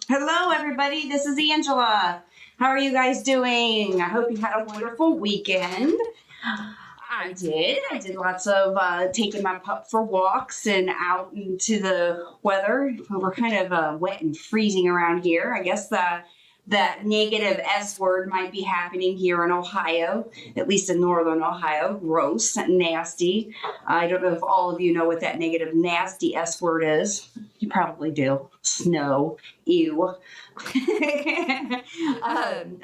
Hello, everybody. This is Angela. How are you guys doing? I hope you had a wonderful weekend. I did. I did lots of taking my pup for walks and out into the weather. We're kind of wet and freezing around here. I guess that negative S word might be happening here in Ohio, at least in northern Ohio. Gross, nasty. I don't know if all of you know what that negative nasty S word is. You probably do. Snow. Ew. All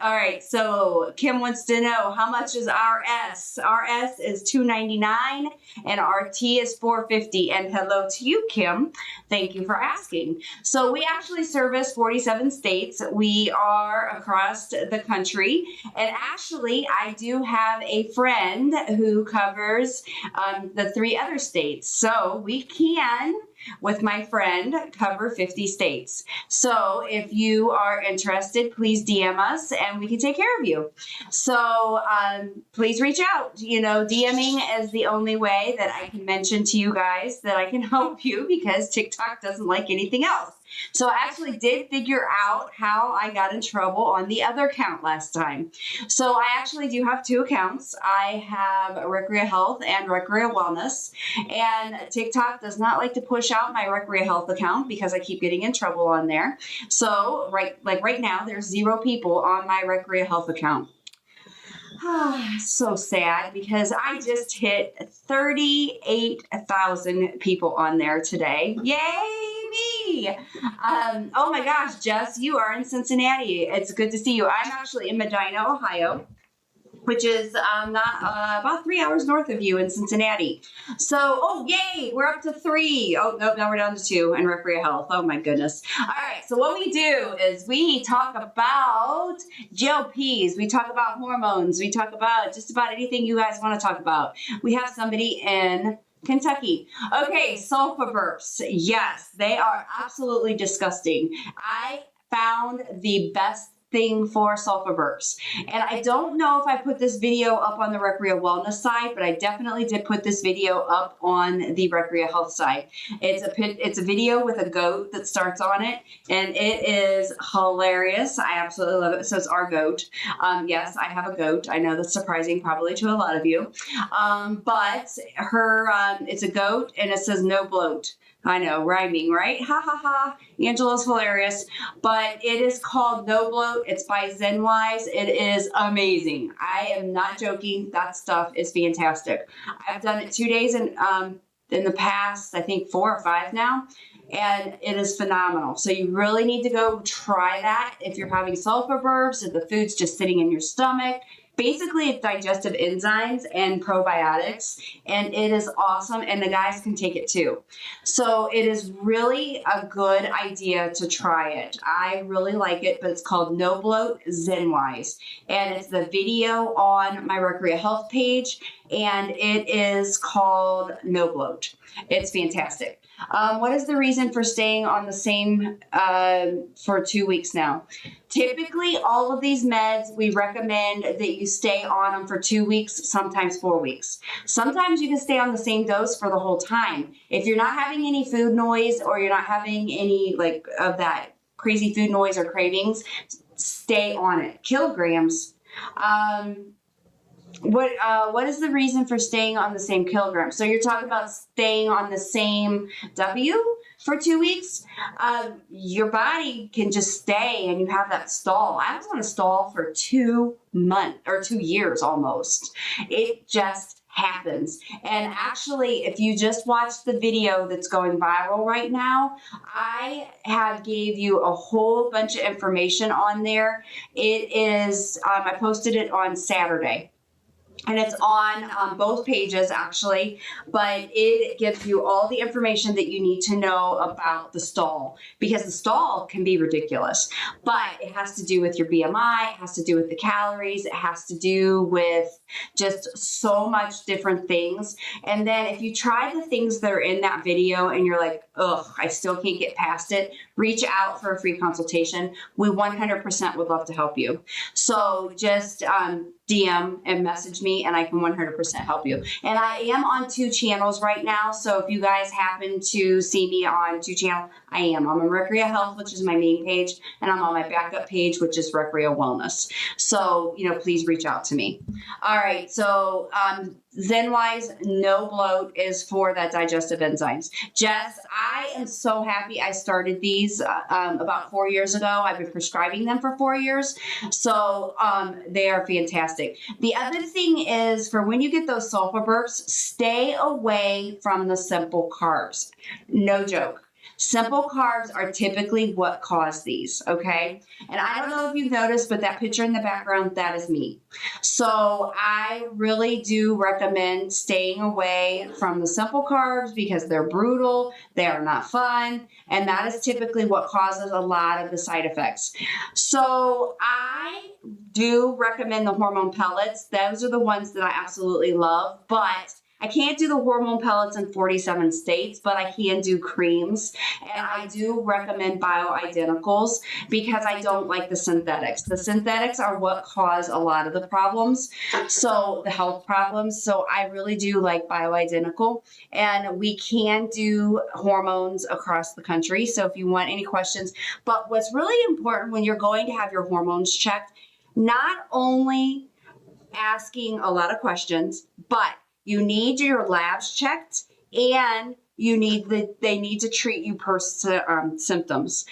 right, so Kim wants to know, how much is RS? RS is $2.99 and RT is $4.50. And hello to you, Kim. Thank you for asking. So we actually service 47 states. We are across the country. And actually, I do have a friend who covers the 3 other states. So we can, with my friend, cover 50 states. So if you are interested, please DM us and we can take care of you. So please reach out. You know, DMing is the only way that I can mention to you guys that I can help you, because TikTok doesn't like anything else. So I actually did figure out how I got in trouble on the other account last time. So I actually do have 2 accounts. I have Recrea Health and Recrea Wellness. And TikTok does not like to push out my Recrea Health account because I keep getting in trouble on there. So right now, there's 0 people on my Recrea Health account. So sad, because I just hit 38,000 people on there today. Yay me! Oh my gosh, Jess, you are in Cincinnati. It's good to see you. I'm actually in Medina, Ohio, which is not about 3 hours north of you in Cincinnati. So, oh, yay, we're up to 3. Oh, nope, now we're down to 2 in Recrea Health. Oh, my goodness. All right, so what we do is we talk about GLPs. We talk about hormones. We talk about just about anything you guys want to talk about. We have somebody in Kentucky. Okay, sulfur burps. Yes, they are absolutely disgusting. I found the best thing for sulfur burps. And I don't know if I put this video up on the Recrea Wellness side, but I definitely did put this video up on the Recrea Health side. It's a video with a goat that starts on it, and it is hilarious. I absolutely love it. It says our goat. Yes, I have a goat. I know that's surprising probably to a lot of you. But it's a goat, and it says no bloat. I know, rhyming, right? Ha ha ha. Angela's hilarious. But it is called No Bloat. It's by ZenWise. It is amazing. I am not joking. That stuff is fantastic. I've done it 2 days in the past, I think 4 or 5 now. And it is phenomenal. So you really need to go try that if you're having sulfur burps, if the food's just sitting in your stomach. Basically, it's digestive enzymes and probiotics, and it is awesome, and the guys can take it too. So it is really a good idea to try it. I really like it, but it's called No Bloat ZenWise, and it's the video on my Recrea Health page, and it is called No Bloat. It's fantastic. What is the reason for staying on the same for 2 weeks now? Typically, all of these meds, we recommend that you stay on them for 2 weeks, sometimes 4 weeks. Sometimes you can stay on the same dose for the whole time. If you're not having any food noise, or you're not having any of that crazy food noise or cravings, stay on it. Kilograms. What is the reason for staying on the same kilogram? So you're talking about staying on the same W for 2 weeks? Your body can just stay, and you have that stall. I was on a stall for 2 months or 2 years almost. It just happens. And actually, if you just watch the video that's going viral right now, I have gave you a whole bunch of information on there. It is, I posted it on Saturday. and it's on both pages actually, but it gives you all the information that you need to know about the stall, because the stall can be ridiculous, but it has to do with your BMI, it has to do with the calories, it has to do with just so much different things. And then if you try the things that are in that video and you're like, ugh, I still can't get past it, reach out for a free consultation. We 100% would love to help you. So just DM and message me and I can 100% help you. And I am on 2 channels right now. So if you guys happen to see me on 2 channels, I am. I'm on Recrea Health, which is my main page, and I'm on my backup page, which is Recrea Wellness. So, please reach out to me. All right. So, ZenWise No Bloat is for that digestive enzymes. Jess, I am so happy I started these about 4 years ago. I've been prescribing them for 4 years. So they are fantastic. The other thing is, for when you get those sulfur burps, stay away from the simple carbs. No joke. Simple carbs are typically what cause these, okay? And I don't know if you've noticed, but that picture in the background, that is me. So I really do recommend staying away from the simple carbs because they're brutal, they are not fun, and that is typically what causes a lot of the side effects. So I do recommend the hormone pellets. Those are the ones that I absolutely love, but I can't do the hormone pellets in 47 states, but I can do creams. And I do recommend bioidenticals because I don't like the synthetics. The synthetics are what cause a lot of the problems, so the health problems. So I really do like bioidentical. And we can do hormones across the country. So if you want any questions, but what's really important when you're going to have your hormones checked, not only asking a lot of questions, but you need your labs checked, and they need to treat you per symptoms.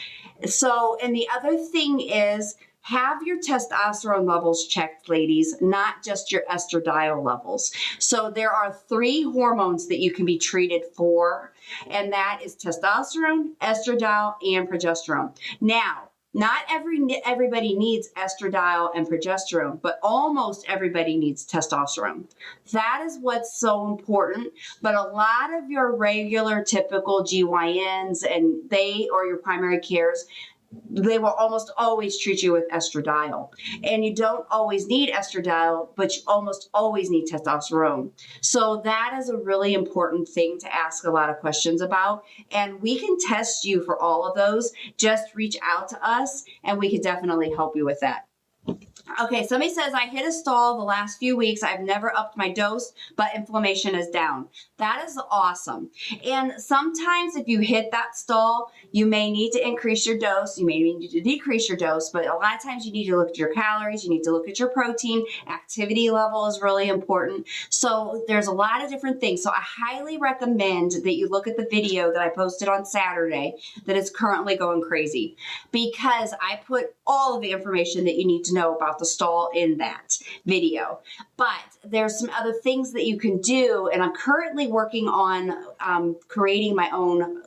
So, and the other thing is, have your testosterone levels checked, ladies, not just your estradiol levels. So there are 3 hormones that you can be treated for, and that is testosterone, estradiol, and progesterone. Now, not everybody needs estradiol and progesterone, but almost everybody needs testosterone. That is what's so important. But a lot of your regular, typical GYNs or your primary cares, they will almost always treat you with estradiol. And you don't always need estradiol, but you almost always need testosterone. So that is a really important thing to ask a lot of questions about. And we can test you for all of those. Just reach out to us and we can definitely help you with that. Okay, somebody says, I hit a stall the last few weeks. I've never upped my dose, but inflammation is down. That is awesome. And sometimes if you hit that stall, you may need to increase your dose. You may need to decrease your dose, but a lot of times you need to look at your calories. You need to look at your protein. Activity level is really important. So there's a lot of different things. So I highly recommend that you look at the video that I posted on Saturday that is currently going crazy, because I put all of the information that you need to know about the stall in that video. But there's some other things that you can do, and I'm currently working on creating my own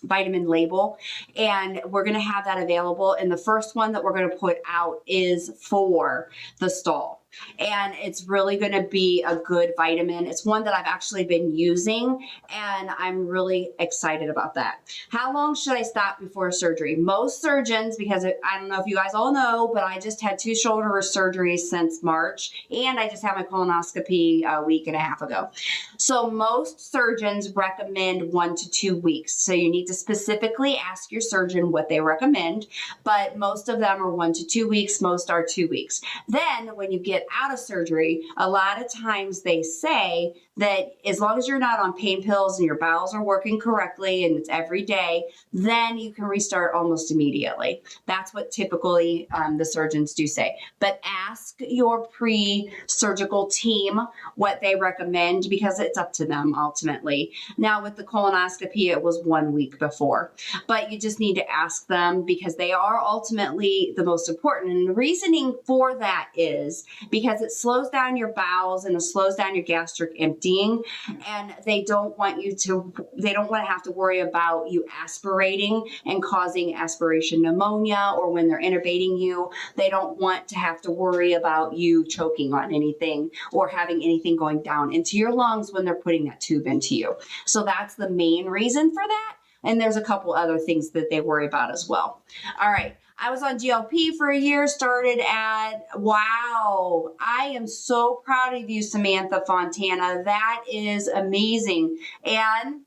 vitamin label, and we're going to have that available. And the first one that we're going to put out is for the stall. And it's really going to be a good vitamin. It's one that I've actually been using, and I'm really excited about that. How long should I stop before surgery? Most surgeons, because I don't know if you guys all know, but I just had 2 shoulder surgeries since March, and I just had my colonoscopy a week and a half ago. So most surgeons recommend 1 to 2 weeks. So you need to specifically ask your surgeon what they recommend, but most of them are 1 to 2 weeks. Most are 2 weeks. Then when you get out of surgery, a lot of times they say that as long as you're not on pain pills and your bowels are working correctly and it's every day, then you can restart almost immediately. That's what typically the surgeons do say. But ask your pre-surgical team what they recommend, because it's up to them ultimately. Now with the colonoscopy, it was 1 week before, but you just need to ask them because they are ultimately the most important. And the reasoning for that is because it slows down your bowels and it slows down your gastric emptying. And they don't want to have to worry about you aspirating and causing aspiration pneumonia, or when they're intubating you, they don't want to have to worry about you choking on anything or having anything going down into your lungs when they're putting that tube into you. So that's the main reason for that. And there's a couple other things that they worry about as well. All right. I was on GLP for a year, started at, wow, I am so proud of you, Samantha Fontana. That is amazing. And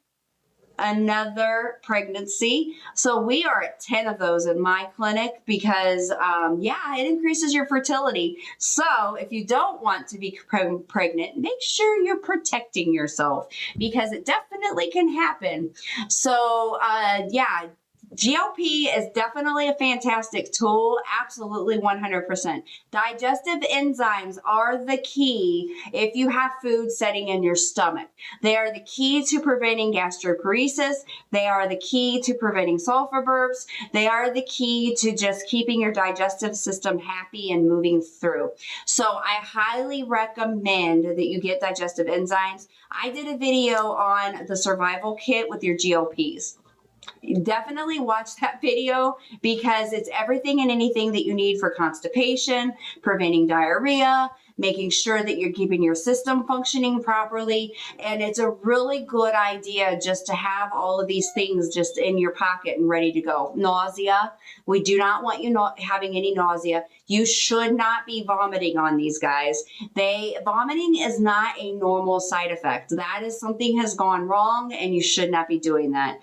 another pregnancy. So we are at 10 of those in my clinic because, it increases your fertility. So if you don't want to be pregnant, make sure you're protecting yourself because it definitely can happen. So, GLP is definitely a fantastic tool. Absolutely 100%. Digestive enzymes are the key if you have food setting in your stomach. They are the key to preventing gastroparesis. They are the key to preventing sulfur burps. They are the key to just keeping your digestive system happy and moving through. So I highly recommend that you get digestive enzymes. I did a video on the survival kit with your GLPs. Definitely watch that video because it's everything and anything that you need for constipation, preventing diarrhea, making sure that you're keeping your system functioning properly. And it's a really good idea just to have all of these things just in your pocket and ready to go. Nausea. We do not want you not having any nausea. You should not be vomiting on these guys. Vomiting is not a normal side effect. That is something has gone wrong and you should not be doing that.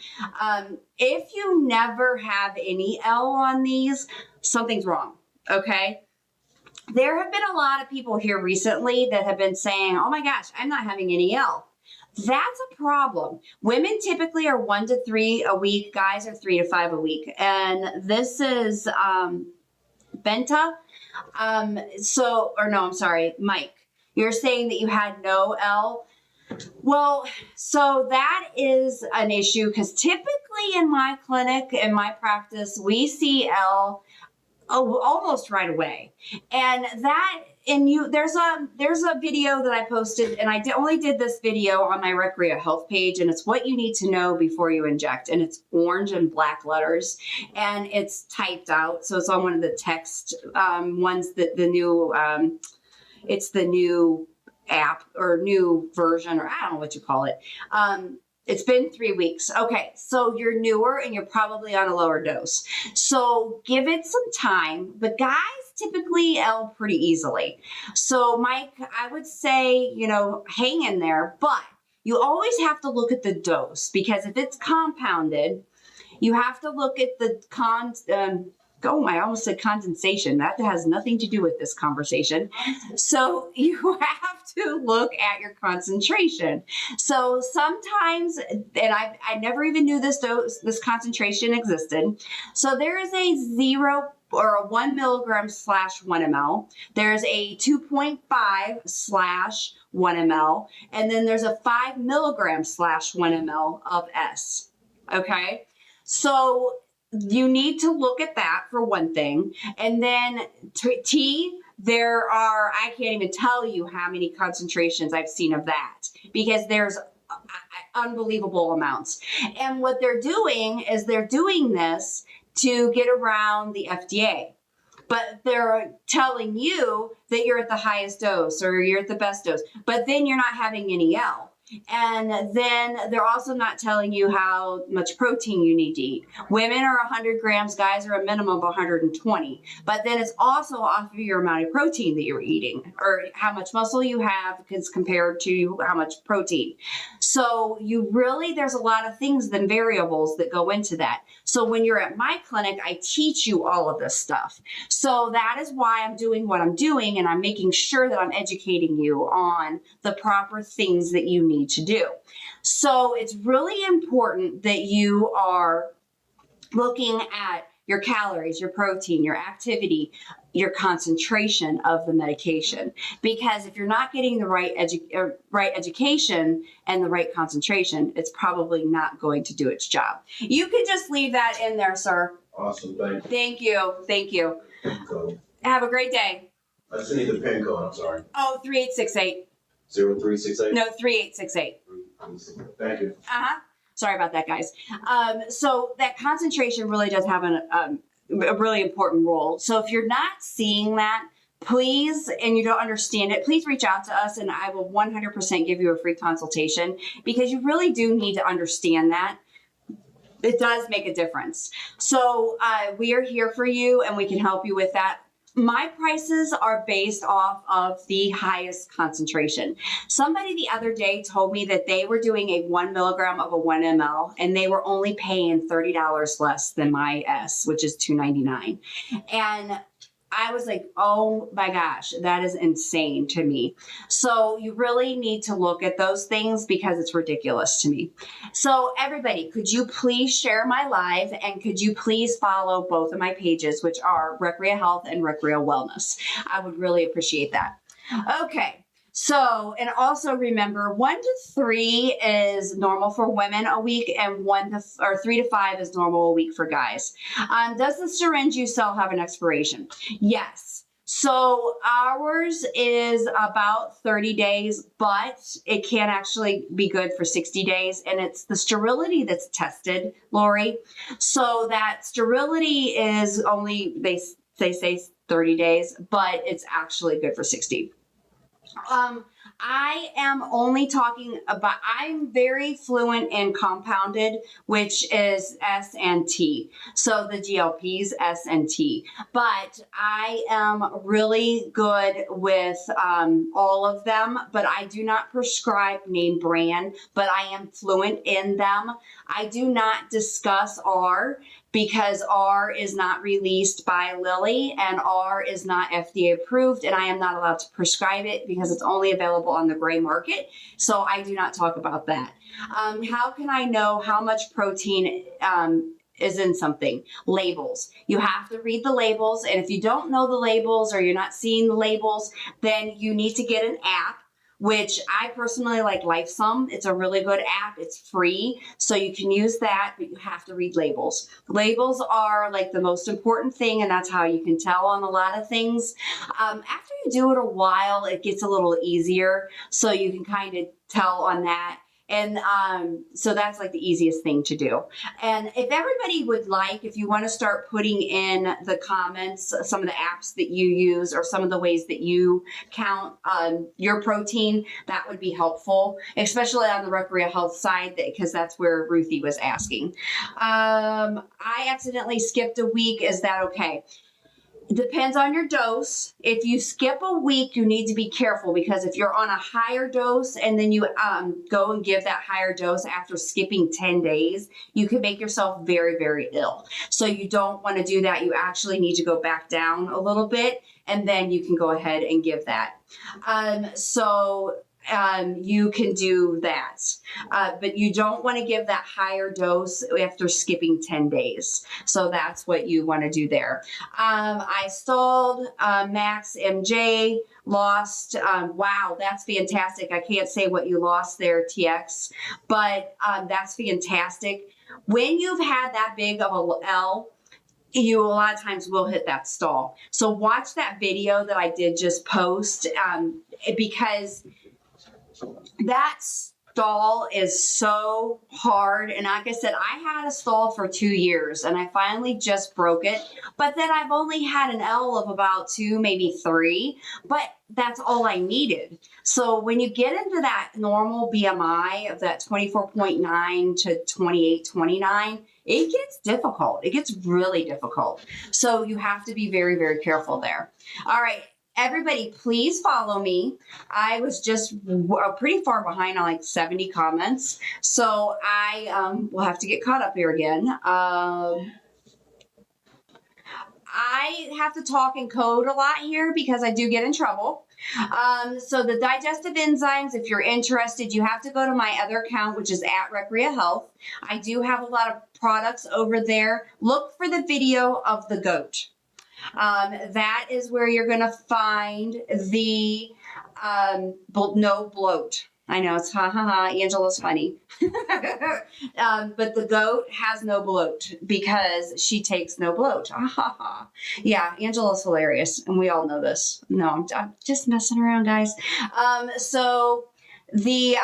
If you never have any L on these, something's wrong. Okay. There have been a lot of people here recently that have been saying, oh my gosh, I'm not having any L. That's a problem. Women typically are 1 to 3 a week. Guys are 3 to 5 a week. And this is Benta. Mike. You're saying that you had no L. Well, so that is an issue because typically in my clinic, in my practice, we see L almost right away. And there's a video that I posted, and I only did this video on my Recrea Health page, and it's what you need to know before you inject, and it's orange and black letters, and it's typed out, so it's on one of the text ones that it's the new app or new version, or I don't know what you call it. It's been 3 weeks. Okay, so you're newer and you're probably on a lower dose. So give it some time, but guys typically L pretty easily. So Mike, I would say, hang in there, but you always have to look at the dose because if it's compounded, you have to look at the I almost said condensation. That has nothing to do with this conversation. So you have to look at your concentration. So sometimes, and I never even knew this concentration existed. So there is a 0 or a 1 milligram / 1 ml. There's a 2.5 / 1 ml. And then there's a 5 milligram / 1 ml of S. Okay. So you need to look at that for one thing. And then T, I can't even tell you how many concentrations I've seen of that because there's unbelievable amounts. And what they're doing is they're doing this to get around the FDA. But they're telling you that you're at the highest dose or you're at the best dose, but then you're not having any L. And then they're also not telling you how much protein you need to eat. Women are 100 grams, guys are a minimum of 120. But then it's also off of your amount of protein that you're eating or how much muscle you have compared to how much protein. So there's a lot of things and variables that go into that. So when you're at my clinic, I teach you all of this stuff. So that is why I'm doing what I'm doing, and I'm making sure that I'm educating you on the proper things that you need to do. So it's really important that you are looking at your calories, your protein, your activity, your concentration of the medication. Because if you're not getting the right education and the right concentration, it's probably not going to do its job. You can just leave that in there, sir. Awesome. Thank you. Thank you. Thank you. Okay. Have a great day. I just need the PIN code, I'm sorry. Oh, 3868. 0368? No, 3868. Thank you. Uh-huh. Sorry about that, guys. So that concentration really does have a really important role. So if you're not seeing that, please, and you don't understand it, please reach out to us and I will 100% give you a free consultation because you really do need to understand that. It does make a difference. So we are here for you and we can help you with that. My prices are based off of the highest concentration. Somebody the other day told me that they were doing a 1 milligram of a 1 ml and they were only paying $30 less than my S, which is $2.99. And I was like, oh my gosh, that is insane to me. So you really need to look at those things because it's ridiculous to me. So everybody, could you please share my live and could you please follow both of my pages, which are Recrea Health and Recrea Wellness. I would really appreciate that. Okay. So, and also remember 1 to 3 is normal for women a week and 3 to 5 is normal a week for guys. Does the syringe you sell have an expiration? Yes. So ours is about 30 days, but it can actually be good for 60 days. And it's the sterility that's tested, Lori. So that sterility is only, they say 30 days, but it's actually good for 60. I am only talking about, I'm very fluent in compounded, which is S and T. So the GLPs, S and T. But I am really good with all of them, but I do not prescribe name brand, but I am fluent in them. I do not discuss R because R is not released by Lilly and R is not FDA approved and I am not allowed to prescribe it because it's only available on the gray market. So I do not talk about that. How can I know how much protein is in something? Labels. You have to read the labels. And if you don't know the labels or you're not seeing the labels, then you need to get an app, which I personally like LifeSum. It's a really good app. It's free. So you can use that, but you have to read labels. Labels are like the most important thing, and that's how you can tell on a lot of things. After you do it a while, it gets a little easier. So you can kind of tell on that. And so that's like the easiest thing to do. And if everybody would like, if you want to start putting in the comments, some of the apps that you use or some of the ways that you count your protein, that would be helpful, especially on the Recrea Health side, because that's where Ruthie was asking. I accidentally skipped a week. Is that okay? It depends on your dose. If you skip a week, you need to be careful because if you're on a higher dose and then you go and give that higher dose after skipping 10 days, you can make yourself very, very ill. So you don't want to do that. You actually need to go back down a little bit and then you can go ahead and give that. You can do that, but you don't want to give that higher dose after skipping 10 days. So that's what you want to do there. I stalled, Max MJ lost. Wow, that's fantastic. I can't say what you lost there, TX, but that's fantastic. When you've had that big of a L, you a lot of times will hit that stall. So watch that video that I did just post because that stall is so hard. And like I said, I had a stall for 2 years and I finally just broke it. But then I've only had an L of about 2, maybe 3, but that's all I needed. So when you get into that normal BMI of that 24.9 to 28, 29, it gets difficult. It gets really difficult. So you have to be very, very careful there. All right. Everybody, please follow me. I was just pretty far behind on like 70 comments. So I will have to get caught up here again. I have to talk in code a lot here because I do get in trouble. So the digestive enzymes, if you're interested, you have to go to my other account, which is at Recrea Health. I do have a lot of products over there. Look for the video of the goat. That is where you're going to find the no bloat. I know it's ha ha ha. Angela's funny. But the goat has no bloat because she takes no bloat. Ha ha ha. Yeah, Angela's hilarious, and we all know this. No, I'm just messing around, guys. So the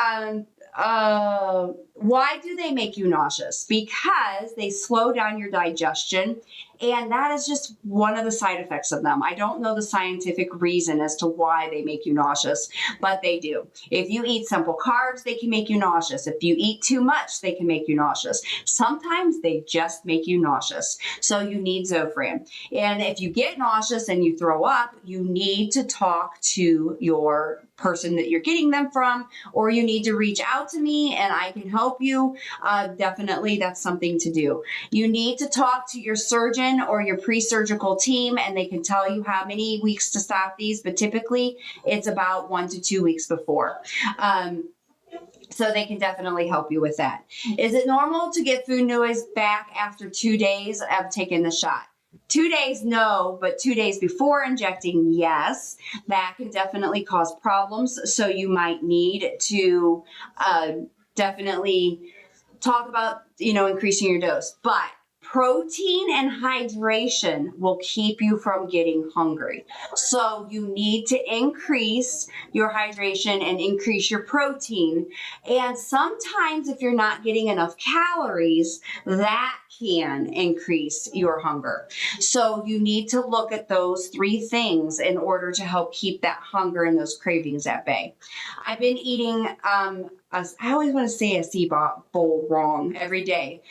why do they make you nauseous? Because they slow down your digestion, and that is just one of the side effects of them. I don't know the scientific reason as to why they make you nauseous, but they do. If you eat simple carbs, they can make you nauseous. If you eat too much, they can make you nauseous. Sometimes they just make you nauseous. So you need Zofran. And if you get nauseous and you throw up, you need to talk to your person that you're getting them from, or you need to reach out to me and I can help you. Definitely, that's something to do. You need to talk to your surgeon or your pre-surgical team, and they can tell you how many weeks to stop these, but typically it's about 1 to 2 weeks before. So they can definitely help you with that. Is it normal to get food noise back after 2 days of taking the shot? 2 days, no, but 2 days before injecting, yes. That can definitely cause problems. So you might need to definitely talk about, increasing your dose. But protein and hydration will keep you from getting hungry. So you need to increase your hydration and increase your protein. And sometimes if you're not getting enough calories, that can increase your hunger. So you need to look at those 3 things in order to help keep that hunger and those cravings at bay. I've been eating, I always want to say a C bowl wrong every day.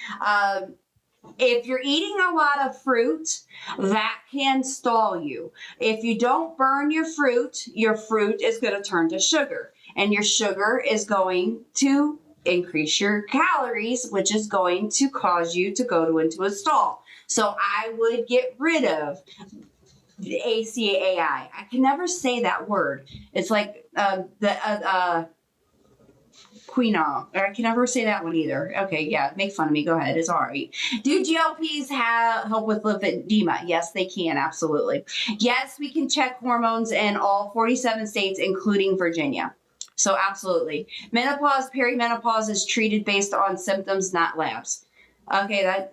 If you're eating a lot of fruit, that can stall you. If you don't burn your fruit is going to turn to sugar, and your sugar is going to increase your calories, which is going to cause you to go into a stall. So I would get rid of the ACAI. I can never say that word. It's like quinol, or I can never say that one either. Okay, yeah, make fun of me. Go ahead. It's all right. Do GLPs help with lymphedema? Yes, they can. Absolutely. Yes, we can check hormones in all 47 states, including Virginia. So absolutely. Menopause, perimenopause is treated based on symptoms, not labs. Okay, that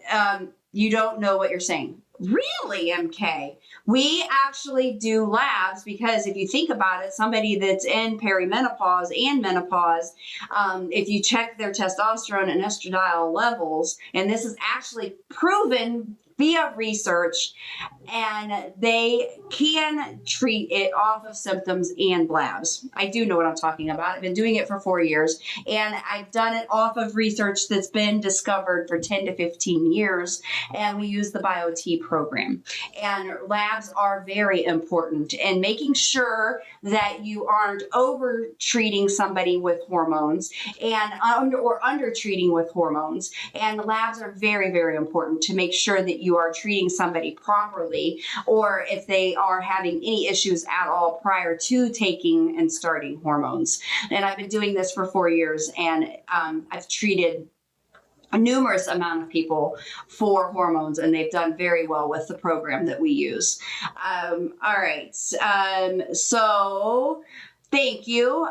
you don't know what you're saying. Really, MK? We actually do labs because if you think about it, somebody that's in perimenopause and menopause, if you check their testosterone and estradiol levels, and this is actually proven via research, and they can treat it off of symptoms and labs. I do know what I'm talking about. I've been doing it for 4 years, and I've done it off of research that's been discovered for 10 to 15 years, and we use the BioT program. And labs are very important, and making sure that you aren't over treating somebody with hormones and under treating with hormones. And labs are very, very important to make sure that you are treating somebody properly, or if they are having any issues at all prior to taking and starting hormones. And I've been doing this for 4 years, and I've treated a numerous amount of people for hormones, and they've done very well with the program that we use. All right. So thank you.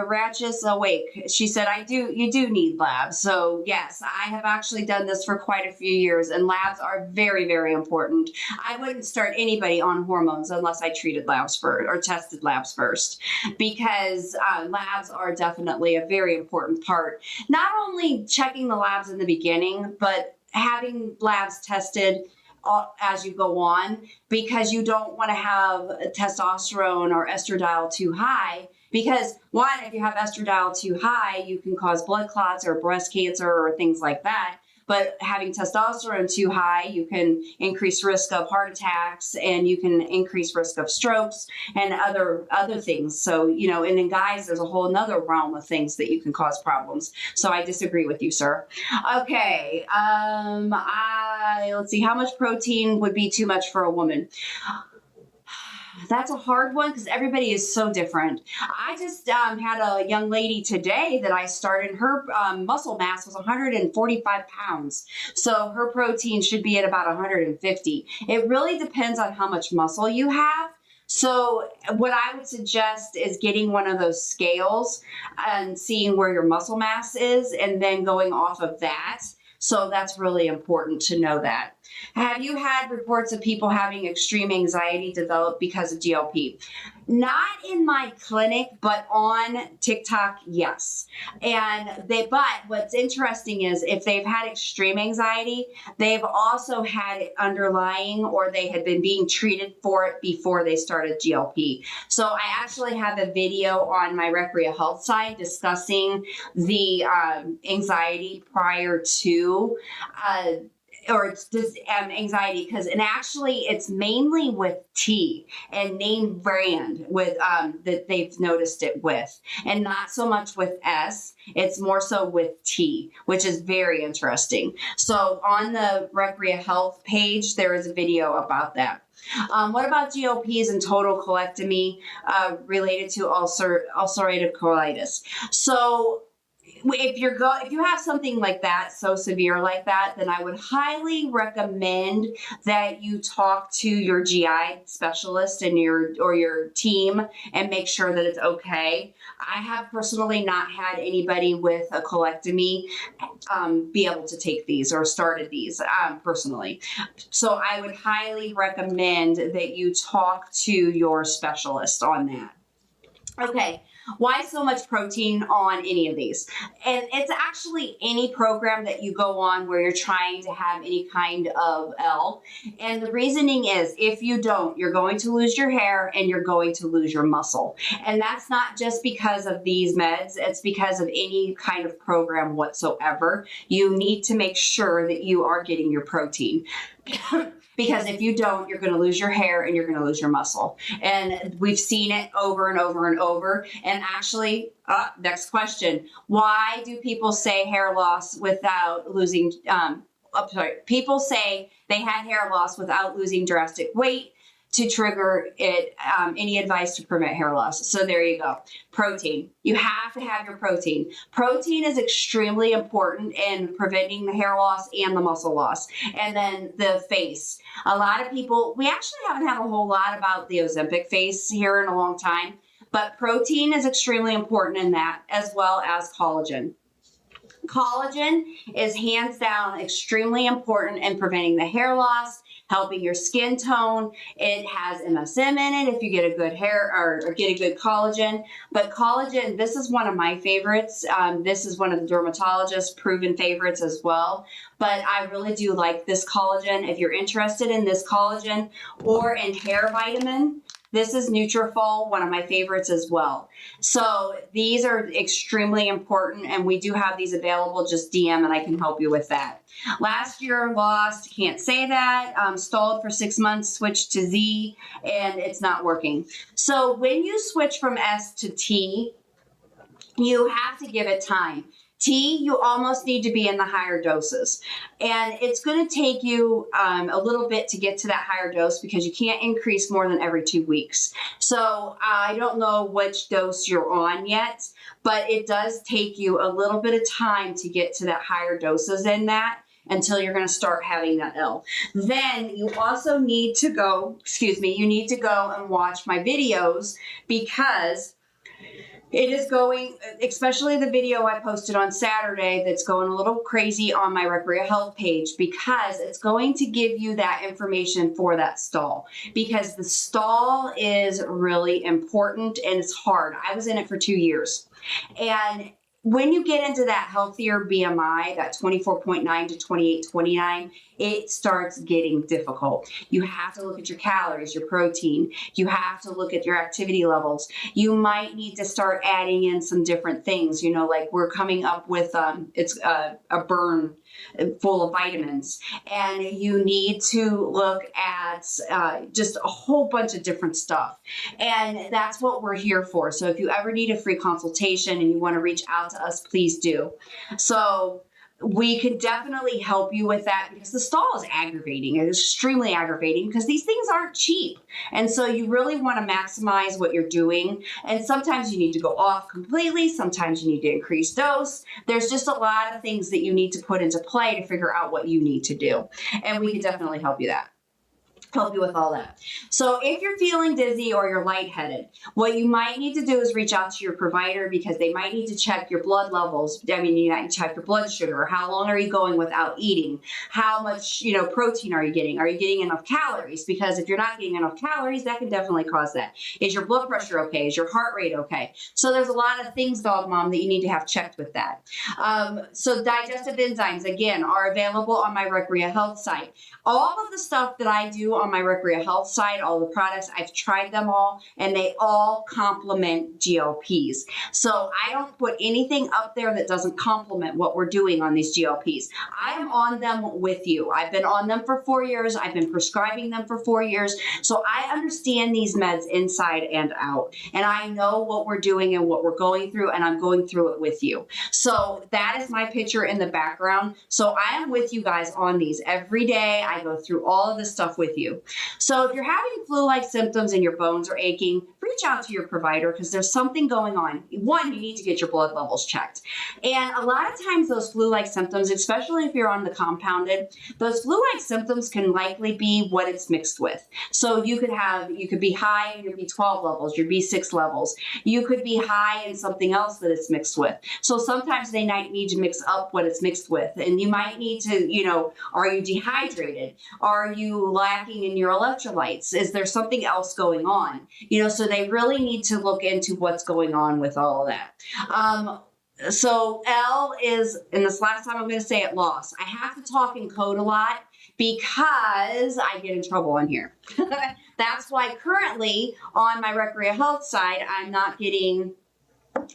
Ratchis Awake. She said, you do need labs. So yes, I have actually done this for quite a few years, and labs are very, very important. I wouldn't start anybody on hormones unless I treated labs first or tested labs first, because labs are definitely a very important part. Not only checking the labs in the beginning, but having labs tested as you go on, because you don't want to have testosterone or estradiol too high. Because one, if you have estradiol too high, you can cause blood clots or breast cancer or things like that. But having testosterone too high, you can increase risk of heart attacks, and you can increase risk of strokes and other things. So, and in guys, there's a whole nother realm of things that you can cause problems. So I disagree with you, sir. Okay. Let's see, how much protein would be too much for a woman? That's a hard one because everybody is so different. I just had a young lady today that I started. Her muscle mass was 145 pounds. So her protein should be at about 150. It really depends on how much muscle you have. So what I would suggest is getting one of those scales and seeing where your muscle mass is and then going off of that. So that's really important to know that. Have you had reports of people having extreme anxiety develop because of GLP? Not in my clinic, but on TikTok, yes. But what's interesting is if they've had extreme anxiety, they've also had it underlying or they had been being treated for it before they started GLP. So I actually have a video on my Recrea Health side discussing the anxiety prior to or it's just anxiety and actually it's mainly with T and name brand with that they've noticed it with, and not so much with S. It's more so with T, which is very interesting. So on the Recrea Health page, there is a video about that. What about GLPs and total colectomy related to ulcerative colitis? So if you have something like that, so severe like that, then I would highly recommend that you talk to your GI specialist and your team and make sure that it's okay. I have personally not had anybody with a colectomy be able to take these or started these personally. So I would highly recommend that you talk to your specialist on that. Okay. Why so much protein on any of these? And it's actually any program that you go on where you're trying to have any kind of L. And the reasoning is if you don't, you're going to lose your hair and you're going to lose your muscle. And that's not just because of these meds. It's because of any kind of program whatsoever. You need to make sure that you are getting your protein. Because if you don't, you're going to lose your hair and you're going to lose your muscle. And we've seen it over and over and over. And actually, next question. Why do people say hair loss without losing, people say they had hair loss without losing drastic weight to trigger it, any advice to prevent hair loss. So there you go. Protein. You have to have your protein. Protein is extremely important in preventing the hair loss and the muscle loss. And then the face. A lot of people, we actually haven't had a whole lot about the Ozempic face here in a long time, but protein is extremely important in that, as well as collagen. Collagen is hands down extremely important in preventing the hair loss, helping your skin tone. It has MSM in it if you get a good hair or get a good collagen. But collagen, this is one of my favorites. This is one of the dermatologist's proven favorites as well. But I really do like this collagen. If you're interested in this collagen or in hair vitamin, this is Nutrafol, one of my favorites as well. So these are extremely important, and we do have these available. Just DM and I can help you with that. Last year lost, can't say that. Stalled for 6 months, switched to Z, and it's not working. So when you switch from S to T, you have to give it time. T, you almost need to be in the higher doses. And it's going to take you a little bit to get to that higher dose because you can't increase more than every 2 weeks. So I don't know which dose you're on yet, but it does take you a little bit of time to get to that higher doses in that until you're going to start having that L. Then you also need to go, you need to go and watch my videos because it is going, especially the video I posted on Saturday that's going a little crazy on my Recrea Health page because it's going to give you that information for that stall because the stall is really important and it's hard. I was in it for 2 years. And when you get into that healthier BMI, that 24.9 to 28.29, it starts getting difficult. You have to look at your calories, your protein. You have to look at your activity levels. You might need to start adding in some different things. You know, like we're coming up with it's a burn full of vitamins, and you need to look at just a whole bunch of different stuff. And that's what we're here for. So if you ever need a free consultation and you want to reach out to us, please do. So we can definitely help you with that because the stall is aggravating. It's extremely aggravating because these things aren't cheap. And so you really want to maximize what you're doing. And sometimes you need to go off completely. Sometimes you need to increase dose. There's just a lot of things that you need to put into play to figure out what you need to do. And we can definitely help you that. help you with all that. So if you're feeling dizzy or you're lightheaded, what you might need to do is reach out to your provider because they might need to check your blood levels. I mean, you might check your blood sugar. How long are you going without eating? How much, protein are you getting? Are you getting enough calories? Because if you're not getting enough calories, that can definitely cause that. Is your blood pressure okay? Is your heart rate okay? So there's a lot of things, dog mom, that you need to have checked with that. So digestive enzymes, again, are available on my Recrea Health site. All of the stuff that I do on my Recrea Health site, all the products, I've tried them all, and they all complement GLPs. So I don't put anything up there that doesn't complement what we're doing on these GLPs. I am on them with you. I've been on them for 4 years. I've been prescribing them for 4 years. So I understand these meds inside and out. And I know what we're doing and what we're going through, and I'm going through it with you. So that is my picture in the background. So I am with you guys on these every day. I go through all of this stuff with you. So if you're having flu-like symptoms and your bones are aching, reach out to your provider because there's something going on. One, you need to get your blood levels checked. And a lot of times those flu-like symptoms, especially if you're on the compounded, those flu-like symptoms can likely be what it's mixed with. So you could be high in your B12 levels, your B6 levels. You could be high in something else that it's mixed with. So sometimes they might need to mix up what it's mixed with. And you might need to, are you dehydrated? Are you lacking in your electrolytes? Is there something else going on? So they really need to look into what's going on with all of that. So L is, and this last time I'm going to say it, loss. I have to talk in code a lot because I get in trouble on here. That's why currently on my Recrea Health side,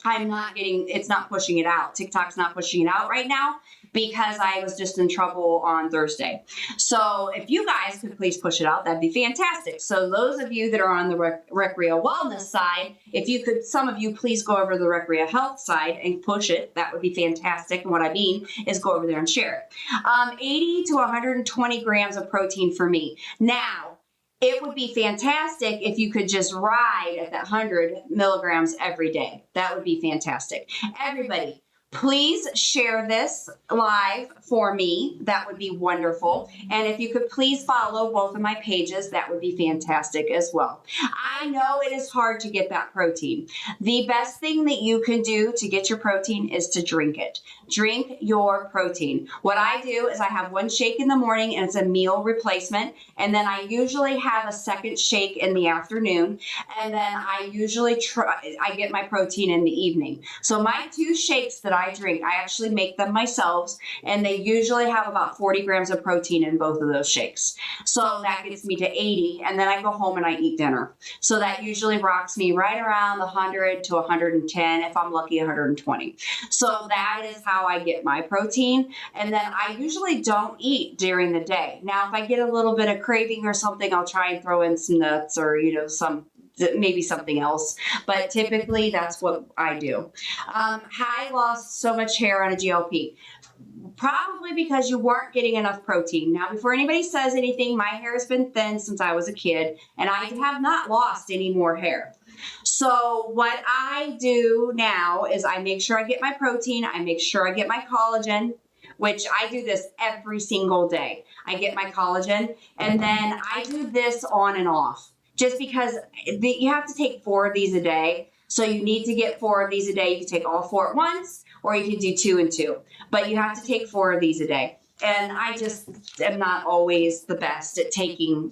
it's not pushing it out. TikTok's not pushing it out right now because I was just in trouble on Thursday. So if you guys could please push it out, that'd be fantastic. So those of you that are on the Recrea Wellness side, if you could, some of you please go over to the Recrea Health side and push it, that would be fantastic. And what I mean is go over there and share it. 80 to 120 grams of protein for me. Now, it would be fantastic if you could just ride at that 100 milligrams every day. That would be fantastic. Everybody, please share this live for me. That would be wonderful. And if you could please follow both of my pages, that would be fantastic as well. I know it is hard to get that protein. The best thing that you can do to get your protein is to drink it. Drink your protein. What I do is I have one shake in the morning and it's a meal replacement. And then I usually have a second shake in the afternoon. And then I usually I get my protein in the evening. So my 2 shakes that I drink, I actually make them myself, and they usually have about 40 grams of protein in both of those shakes. So that gets me to 80, and then I go home and I eat dinner. So that usually rocks me right around the 100 to 110, if I'm lucky, 120. So that is how I get my protein, and then I usually don't eat during the day. Now, if I get a little bit of craving or something, I'll try and throw in some nuts or, maybe something else, but typically that's what I do. I lost so much hair on a GLP. Probably because you weren't getting enough protein. Now, before anybody says anything, my hair has been thin since I was a kid, and I have not lost any more hair. So what I do now is I make sure I get my protein, I make sure I get my collagen, which I do this every single day. I get my collagen, and then I do this on and off. Just because you have to take 4 of these a day. So you need to get 4 of these a day. You can take all 4 at once, or you can do 2 and 2. But you have to take 4 of these a day. And I just am not always the best at taking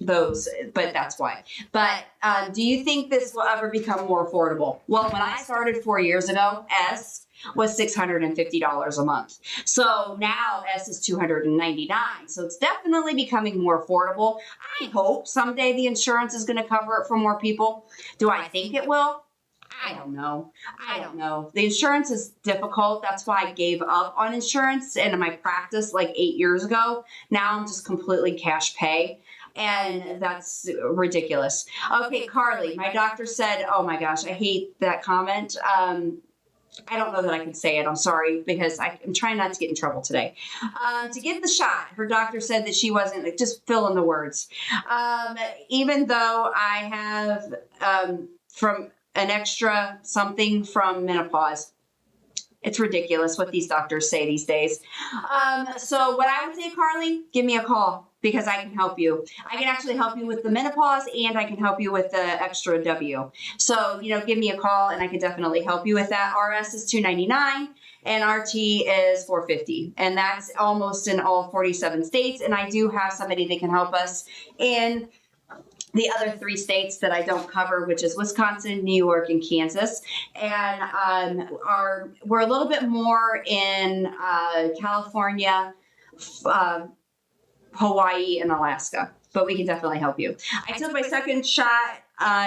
those, but that's why. But do you think this will ever become more affordable? Well, when I started 4 years ago, S was $650 a month. So now S is $299. So it's definitely becoming more affordable. I hope someday the insurance is going to cover it for more people. Do I think it will? I don't know. The insurance is difficult. That's why I gave up on insurance in my practice like 8 years ago. Now I'm just completely cash pay. And that's ridiculous. Okay, Carly, my doctor said, oh my gosh, I hate that comment. I don't know that I can say it. I'm sorry, because I'm trying not to get in trouble today. To get the shot, her doctor said that she wasn't, just fill in the words. Even though I have from an extra something from menopause, It's ridiculous what these doctors say these days. So what I would say, Carly, give me a call because I can help you. I can actually help you with the menopause and I can help you with the extra W. So, give me a call and I can definitely help you with that. RS is $299 and RT is $450. And that's almost in all 47 states. And I do have somebody that can help us in the other 3 states that I don't cover, which is Wisconsin, New York, and Kansas. And we're a little bit more in California, Hawaii, and Alaska, but we can definitely help you. I took my second shot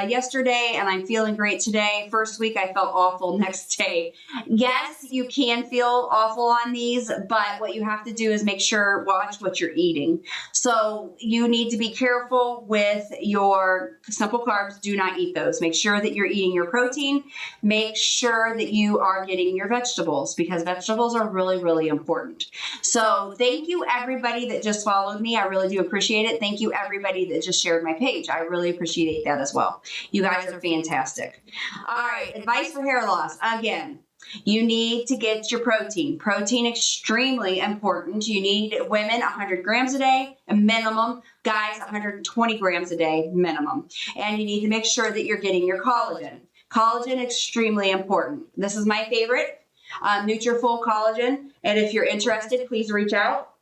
yesterday and I'm feeling great today. First week I felt awful. Next day, yes, you can feel awful on these, but what you have to do is watch what you're eating. So you need to be careful with your simple carbs. Do not eat those. Make sure that you're eating your protein. Make sure that you are getting your vegetables because vegetables are really, really important. So thank you everybody that just followed me. I really do appreciate it. Thank you everybody that just shared my page. I really appreciate that as well. You guys are fantastic. All right, advice for hair loss. Again, you need to get your protein. Protein extremely important. You need women 100 grams a day, a minimum. Guys, 120 grams a day, minimum. And you need to make sure that you're getting your collagen. Collagen extremely important. This is my favorite, Nutrafol collagen. And if you're interested, please reach out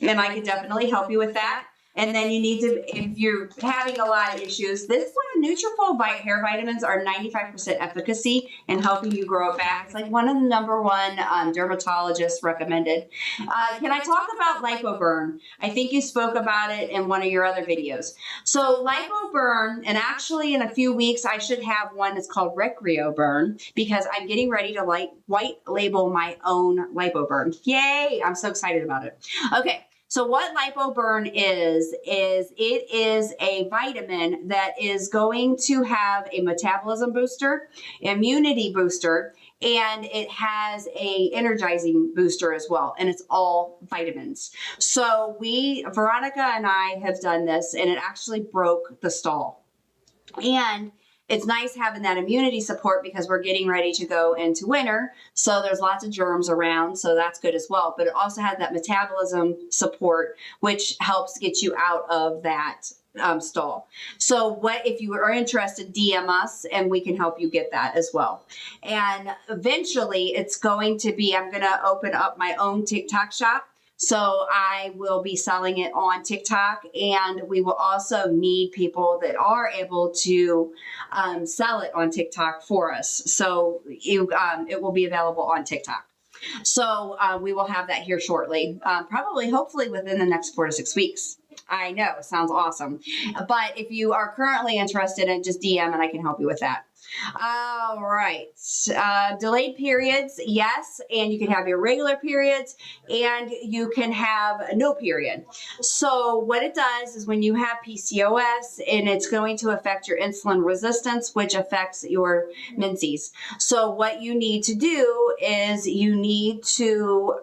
and I can definitely help you with that. And then you need to, if you're having a lot of issues, this one, Nutrafol hair vitamins are 95% efficacy in helping you grow it back. It's like one of the #1 dermatologists recommended. Can I talk about lipoburn? I think you spoke about it in one of your other videos. So lipoburn, and actually in a few weeks, I should have one that's called Recreoburn because I'm getting ready to white label my own lipoburn. Yay! I'm so excited about it. Okay. So what lipoburn is it is a vitamin that is going to have a metabolism booster, immunity booster, and it has a energizing booster as well. And it's all vitamins. So Veronica and I have done this and it actually broke the stall. And it's nice having that immunity support because we're getting ready to go into winter. So there's lots of germs around. So that's good as well. But it also has that metabolism support, which helps get you out of that stall. So if you are interested, DM us and we can help you get that as well. And eventually it's going to be, I'm going to open up my own TikTok shop. So I will be selling it on TikTok and we will also need people that are able to sell it on TikTok for us. So it will be available on TikTok. So we will have that here shortly, hopefully within the next 4 to 6 weeks. I know, sounds awesome. But if you are currently interested in just DM and I can help you with that. All right. Delayed periods, yes. And you can have irregular periods and you can have no period. So what it does is when you have PCOS and it's going to affect your insulin resistance, which affects your menses. So what you need to do is you need to,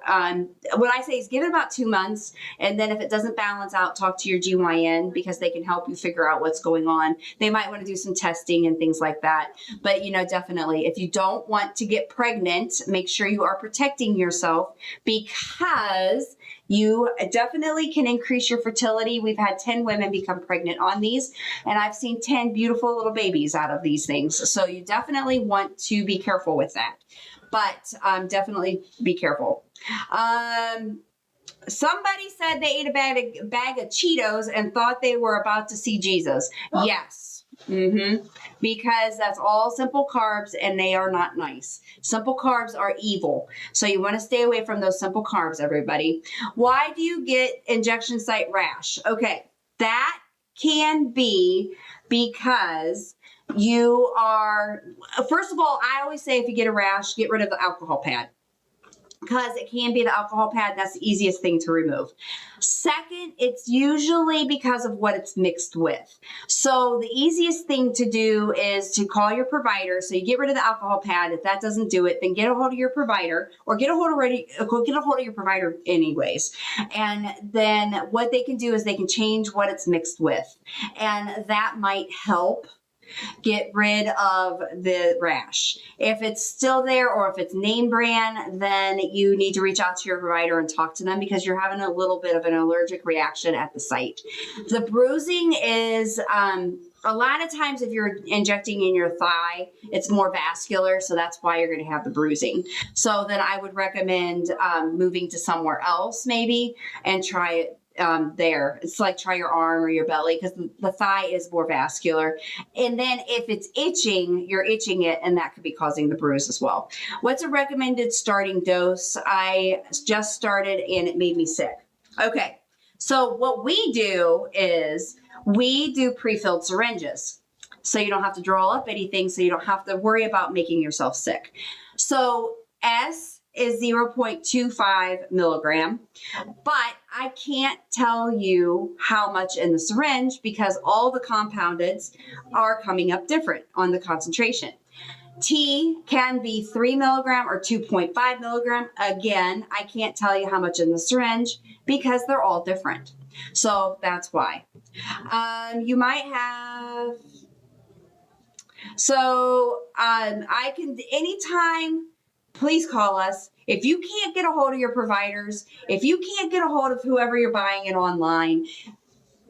what I say is give it about 2 months. And then if it doesn't balance out, talk to your GYN because they can help you figure out what's going on. They might want to do some testing and things like that. But, definitely, if you don't want to get pregnant, make sure you are protecting yourself because you definitely can increase your fertility. We've had 10 women become pregnant on these, and I've seen 10 beautiful little babies out of these things. So you definitely want to be careful with that. But definitely be careful. Somebody said they ate a bag of Cheetos and thought they were about to see Jesus. Yes. Because that's all simple carbs and they are not nice. Simple carbs are evil. So you want to stay away from those simple carbs, everybody. Why do you get injection site rash? Okay, that can be because you are, first of all, I always say if you get a rash, get rid of the alcohol pad. Because it can be the alcohol pad. That's the easiest thing to remove. Second, it's usually because of what it's mixed with. So the easiest thing to do is to call your provider. So you get rid of the alcohol pad. If that doesn't do it, then get a hold of your provider or get a hold of your provider anyways. And then what they can do is they can change what it's mixed with. And that might help. Get rid of the rash. If it's still there or if it's name brand, then you need to reach out to your provider and talk to them because you're having a little bit of an allergic reaction at the site. The bruising is a lot of times if you're injecting in your thigh, it's more vascular, so that's why you're going to have the bruising. So then I would recommend moving to somewhere else maybe and try it there. It's like try your arm or your belly because the thigh is more vascular. And then if it's itching, you're itching it and that could be causing the bruise as well. What's a recommended starting dose? I just started and it made me sick. Okay, so what we do is we do pre-filled syringes. So you don't have to draw up anything, so you don't have to worry about making yourself sick. So S is 0.25 milligram, but I can't tell you how much in the syringe because all the compoundeds are coming up different on the concentration. T can be 3 milligram or 2.5 milligram. Again, I can't tell you how much in the syringe because they're all different. So that's why. You might have, I can, anytime, please call us. If you can't get a hold of your providers, if you can't get a hold of whoever you're buying it online,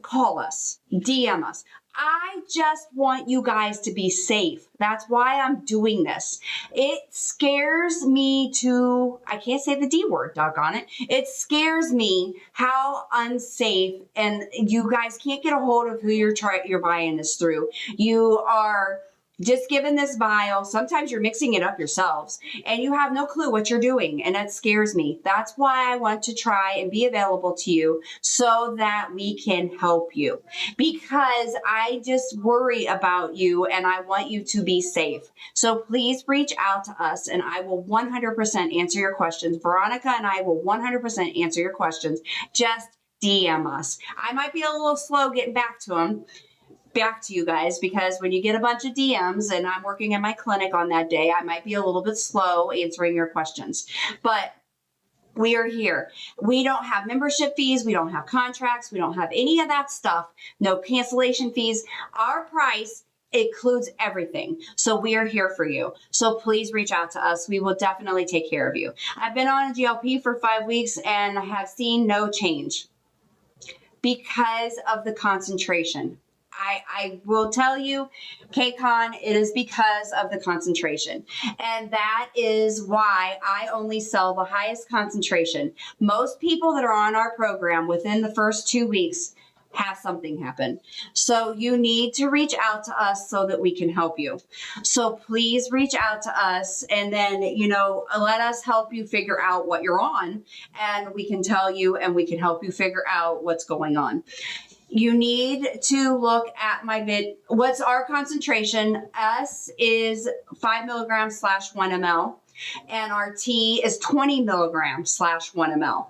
call us, DM us. I just want you guys to be safe. That's why I'm doing this. It scares me to, I can't say the D word, doggone it. It scares me how unsafe, and you guys can't get a hold of who you're buying this through. You are just given this vial. Sometimes you're mixing it up yourselves and you have no clue what you're doing. And that scares me. That's why I want to try and be available to you so that we can help you, because I just worry about you and I want you to be safe. So please reach out to us and I will 100% answer your questions. Veronica and I will 100% answer your questions. Just DM us. I might be a little slow getting back to you guys, because when you get a bunch of DMs and I'm working in my clinic on that day, I might be a little bit slow answering your questions, but we are here. We don't have membership fees. We don't have contracts. We don't have any of that stuff. No cancellation fees. Our price includes everything. So we are here for you. So please reach out to us. We will definitely take care of you. I've been on a GLP for 5 weeks and I have seen no change because of the concentration. I will tell you, KCON, it is because of the concentration. And that is why I only sell the highest concentration. Most people that are on our program within the first 2 weeks have something happen. So you need to reach out to us so that we can help you. So please reach out to us and then, let us help you figure out what you're on, and we can tell you and we can help you figure out what's going on. You need to look at what's our concentration. S is 5 milligrams / 1 ml, and our T is 20 milligrams / 1 ml.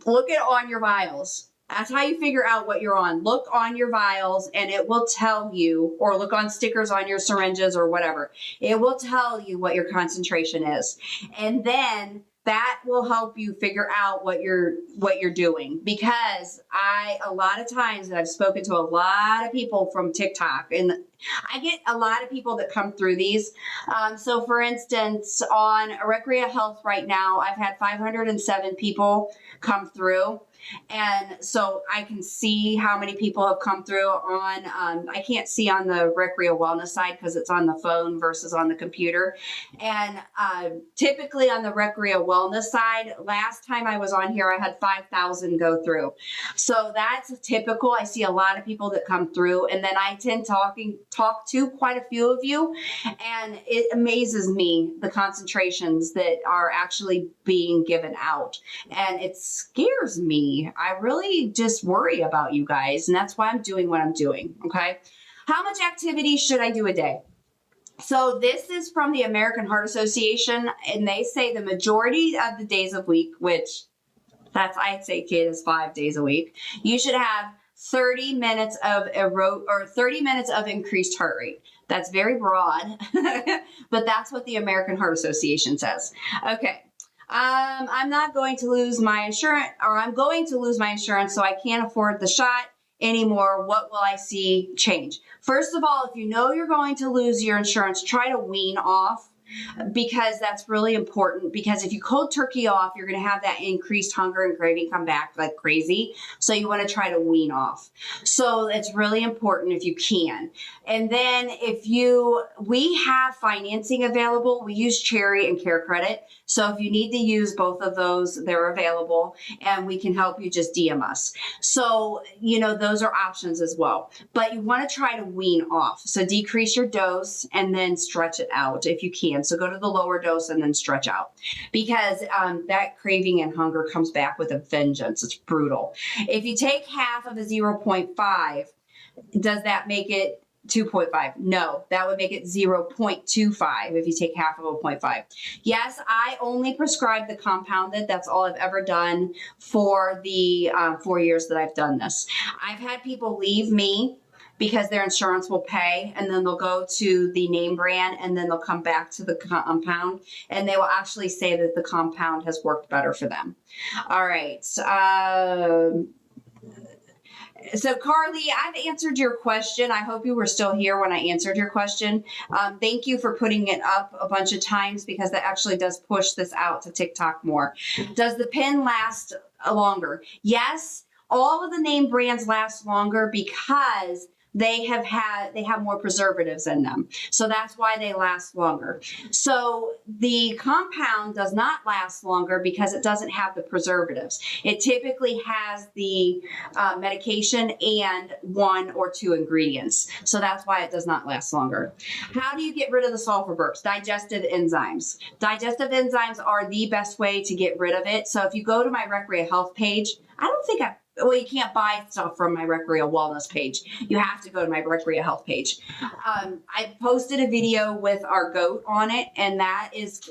Look on your vials. That's how you figure out what you're on. Look on your vials and it will tell you, or look on stickers on your syringes or whatever. It will tell you what your concentration is. And then that will help you figure out what you're doing, because a lot of times I've spoken to a lot of people from TikTok and I get a lot of people that come through these. So for instance, on Recrea Health right now, I've had 507 people come through. And so I can see how many people have come through on, I can't see on the Recrea Wellness side because it's on the phone versus on the computer. And typically on the Recrea Wellness side, last time I was on here, I had 5,000 go through. So that's typical. I see a lot of people that come through, and then I tend to talk to quite a few of you. And it amazes me the concentrations that are actually being given out. And it scares me. I really just worry about you guys, and that's why I'm doing what I'm doing, okay? How much activity should I do a day? So this is from the American Heart Association, and they say the majority of the days of week, which I'd say is 5 days a week, you should have 30 minutes of 30 minutes of increased heart rate. That's very broad, but that's what the American Heart Association says. Okay. I'm not going to lose my insurance, or I'm going to lose my insurance, so I can't afford the shot. anymore, what will I see change? First of all, if you know you're going to lose your insurance, try to wean off, because that's really important. Because if you cold turkey off, you're going to have that increased hunger and craving come back like crazy. So you want to try to wean off. So it's really important if you can. And then we have financing available. We use Cherry and Care Credit. So if you need to use both of those, they're available, and we can help you. Just DM us. So, those are options as well. But you want to try to wean off. So decrease your dose and then stretch it out if you can. So go to the lower dose and then stretch out, because that craving and hunger comes back with a vengeance. It's brutal. If you take half of a 0.5, does that make it 2.5? No, that would make it 0.25 if you take half of a 0.5. Yes, I only prescribe the compounded. That's all I've ever done for the 4 years that I've done this. I've had people leave me because their insurance will pay, and then they'll go to the name brand, and then they'll come back to the compound, and they will actually say that the compound has worked better for them. All right. So Carly, I've answered your question. I hope you were still here when I answered your question. Thank you for putting it up a bunch of times, because that actually does push this out to TikTok more. Does the pen last longer? Yes, all of the name brands last longer because they have more preservatives in them. So that's why they last longer. So the compound does not last longer because it doesn't have the preservatives. It typically has the medication and 1 or 2 ingredients. So that's why it does not last longer. How do you get rid of the sulfur burps? Digestive enzymes. Digestive enzymes are the best way to get rid of it. So if you go to my Recrea Health page, you can't buy stuff from my Recrea Wellness page. You have to go to my Recrea Health page. I posted a video with our goat on it, and that is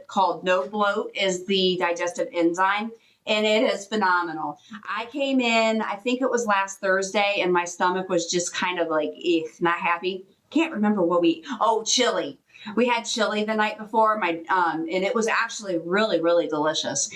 called No Bloat, is the digestive enzyme, and it is phenomenal. I came in, I think it was last Thursday, and my stomach was just kind of like, not happy. Can't remember what chili. We had chili the night before, and it was actually really, really delicious,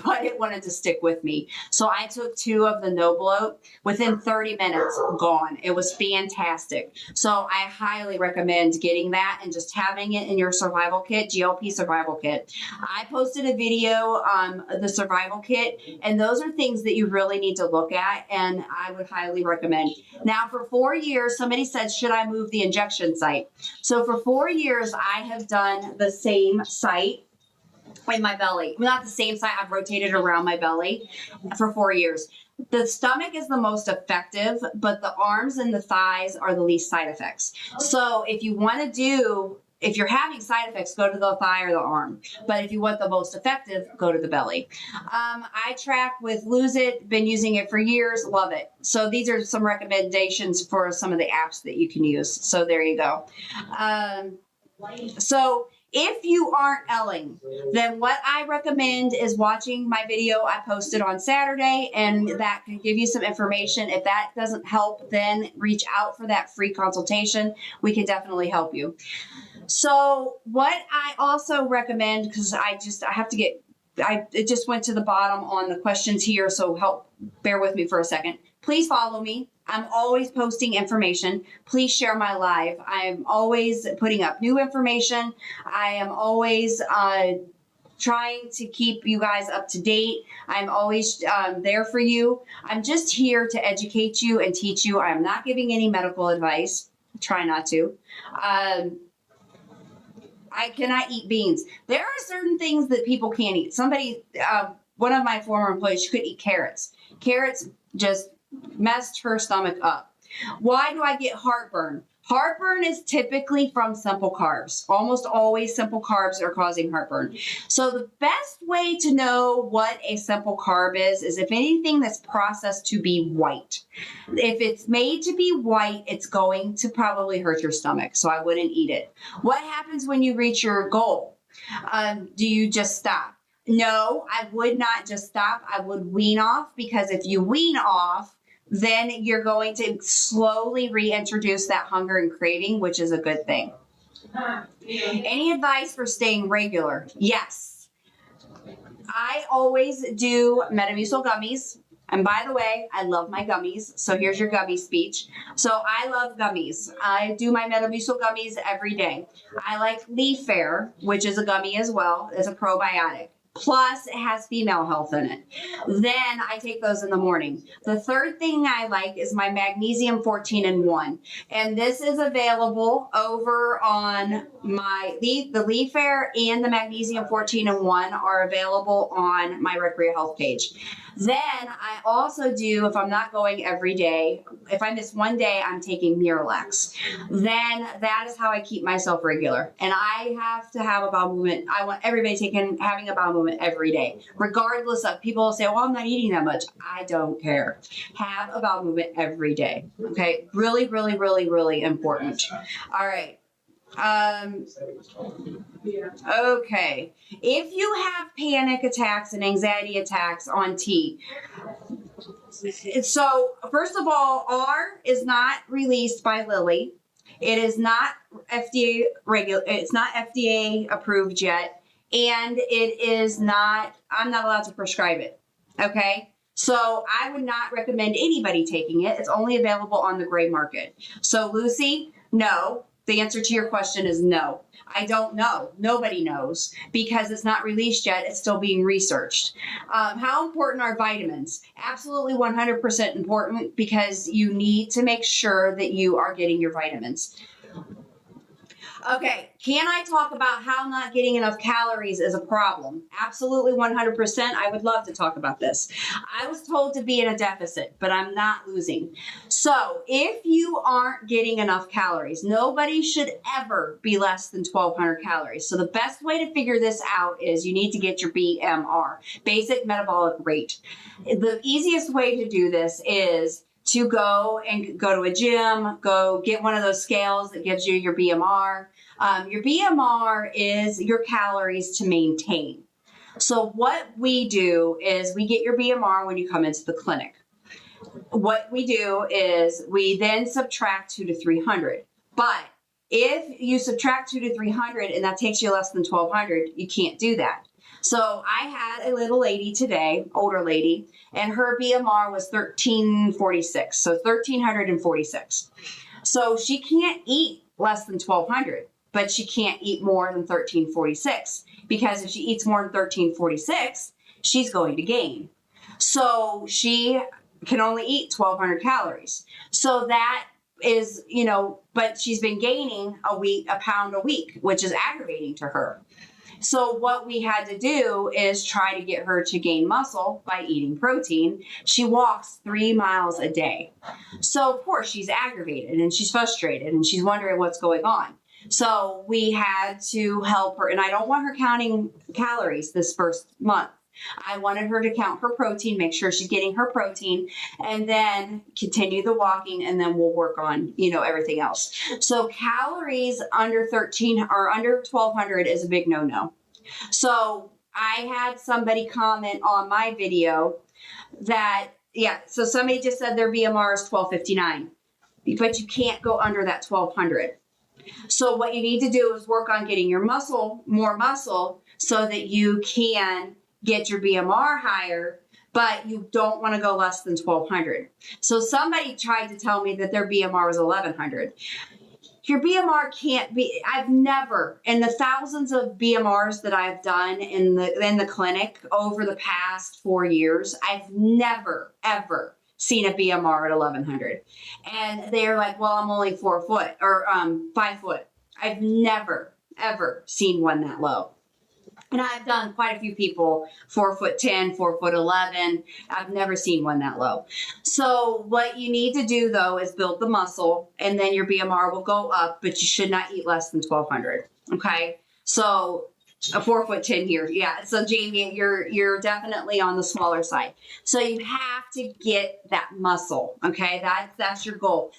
but it wanted to stick with me. So I took 2 of the No Bloat. Within 30 minutes, gone. It was fantastic. So I highly recommend getting that and just having it in your survival kit, GLP survival kit. I posted a video on the survival kit, and those are things that you really need to look at, and I would highly recommend. Now, for 4 years, somebody said, should I move the injection site? So for 4 years, I have done the same site in my belly. Well, not the same site. I've rotated around my belly for 4 years. The stomach is the most effective, but the arms and the thighs are the least side effects. So if you're having side effects, go to the thigh or the arm. But if you want the most effective, go to the belly. I track with Lose It, been using it for years, love it. So these are some recommendations for some of the apps that you can use. So there you go. So if you aren't Elling, then what I recommend is watching my video I posted on Saturday, and that can give you some information. If that doesn't help, then reach out for that free consultation. We can definitely help you. So what I also recommend, because it just went to the bottom on the questions here, so bear with me for a second. Please follow me. I'm always posting information. Please share my live. I'm always putting up new information. I am always trying to keep you guys up to date. I'm always there for you. I'm just here to educate you and teach you. I'm not giving any medical advice. Try not to. I cannot eat beans. There are certain things that people can't eat. One of my former employees, she couldn't eat carrots. Carrots just messed her stomach up. Why do I get heartburn? Heartburn is typically from simple carbs. Almost always simple carbs are causing heartburn. So the best way to know what a simple carb is if anything that's processed to be white. If it's made to be white, it's going to probably hurt your stomach. So I wouldn't eat it. What happens when you reach your goal? Do you just stop? No, I would not just stop. I would wean off, because if you wean off, then you're going to slowly reintroduce that hunger and craving, which is a good thing. Any advice for staying regular? Yes. I always do Metamucil gummies. And by the way, I love my gummies. So here's your gummy speech. So I love gummies. I do my Metamucil gummies every day. I like Leaf Fair, which is a gummy as well. It's a probiotic. Plus, it has female health in it. Then I take those in the morning. The third thing I like is my magnesium 14 in 1. And this is available over on the Leaf Fair, and the magnesium 14 in 1 are available on my Recreate Health page. Then I also do, if I'm not going every day, if I miss one day, I'm taking Miralax. Then that is how I keep myself regular. And I have to have a bowel movement. I want everybody having a bowel movement every day, regardless of people say, well, I'm not eating that much. I don't care. Have a bowel movement every day. Okay. Really, really, really, really important. All right. Okay. If you have panic attacks and anxiety attacks on tea, so first of all, R is not released by Lilly. It is not FDA it's not FDA approved yet, and it is not. I'm not allowed to prescribe it. Okay. So I would not recommend anybody taking it. It's only available on the gray market. So Lucy, no. The answer to your question is no. I don't know. Nobody knows because it's not released yet. It's still being researched. How important are vitamins? Absolutely 100% important, because you need to make sure that you are getting your vitamins. Okay, can I talk about how not getting enough calories is a problem? Absolutely 100%. I would love to talk about this. I was told to be in a deficit, but I'm not losing. So if you aren't getting enough calories, nobody should ever be less than 1,200 calories. So the best way to figure this out is you need to get your BMR, basic metabolic rate. The easiest way to do this is to go to a gym, go get one of those scales that gives you your BMR. Your BMR is your calories to maintain. So what we do is we get your BMR when you come into the clinic. What we do is we then subtract 200 to 300. But if you subtract 200 to 300 and that takes you less than 1,200, you can't do that. So I had a little lady today, older lady, and her BMR was 1346, so 1346. So she can't eat less than 1,200, but she can't eat more than 1346, because if she eats more than 1346, she's going to gain. So she can only eat 1,200 calories. So that is, but she's been gaining a pound a week, which is aggravating to her. So what we had to do is try to get her to gain muscle by eating protein. She walks 3 miles a day. So of course she's aggravated and she's frustrated and she's wondering what's going on. So we had to help her, and I don't want her counting calories this first month. I wanted her to count her protein, make sure she's getting her protein, and then continue the walking, and then we'll work on, everything else. So calories under 13 or under 1,200 is a big no-no. So I had somebody comment on my video that, so somebody just said their BMR is 1,259, but you can't go under that 1,200. So what you need to do is work on getting your more muscle, so that you can get your BMR higher, but you don't want to go less than 1,200. So somebody tried to tell me that their BMR was 1,100. Your BMR can't be, I've never, in the thousands of BMRs that I've done in the clinic over the past 4 years, I've never, ever seen a BMR at 1,100. And they're like, well, I'm only 4 foot or 5 foot. I've never, ever seen one that low. And I've done quite a few people, 4'10", 4'11". I've never seen one that low. So what you need to do, though, is build the muscle, and then your BMR will go up, but you should not eat less than 1,200. Okay? So a 4'10" here. Yeah. So Jamie, you're definitely on the smaller side. So you have to get that muscle. Okay? That's your goal.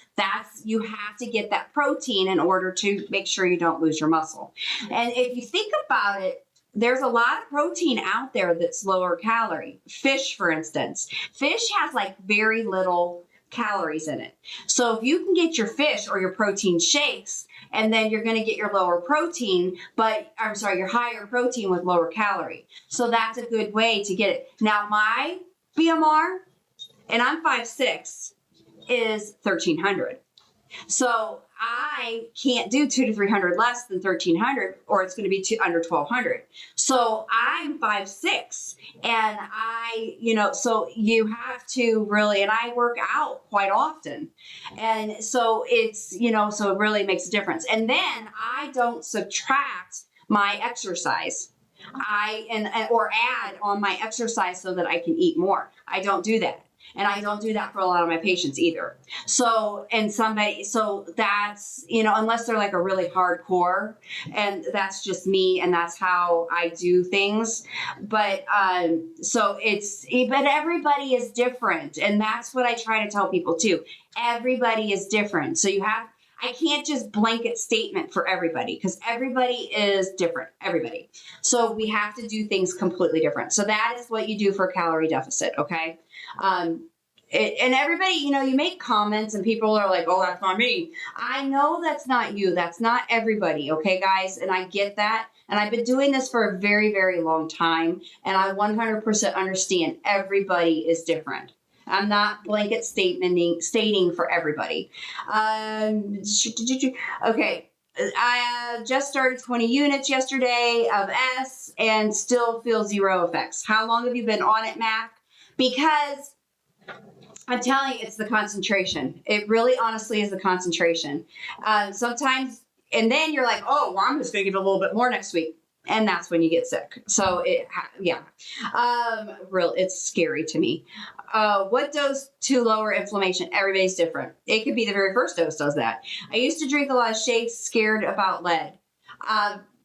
You have to get that protein in order to make sure you don't lose your muscle. And if you think about it, there's a lot of protein out there that's lower calorie. Fish, for instance. Fish has very little calories in it. So if you can get your fish or your protein shakes, and then you're going to get your lower protein, your higher protein with lower calorie. So that's a good way to get it. Now my BMR and I'm 5'6", is 1,300. So I can't do 200 to 300 less than 1,300, or it's going to be under 1,200. So I'm 5'6", and so you have to really, and I work out quite often. And so so it really makes a difference. And then I don't subtract my exercise. Or add on my exercise so that I can eat more. I don't do that. And I don't do that for a lot of my patients either. So that's, unless they're like a really hardcore, and that's just me and that's how I do things. But but everybody is different. And that's what I try to tell people too. Everybody is different. So I can't just blanket statement for everybody, because everybody is different, everybody. So we have to do things completely different. So that is what you do for calorie deficit, okay? And everybody, you make comments and people are like, oh, that's not me. I know that's not you. That's not everybody, okay, guys? And I get that. And I've been doing this for a very, very long time. And I 100% understand everybody is different. I'm not blanket stating for everybody. Okay. I just started 20 units yesterday of S and still feel zero effects. How long have you been on it, Mac? Because I'm telling you, it's the concentration. It really honestly is the concentration. Sometimes, and then you're like, oh, well, I'm just going to give it a little bit more next week. And that's when you get sick. So it's scary to me. What dose to lower inflammation? Everybody's different. It could be the very first dose does that. I used to drink a lot of shakes, scared about lead.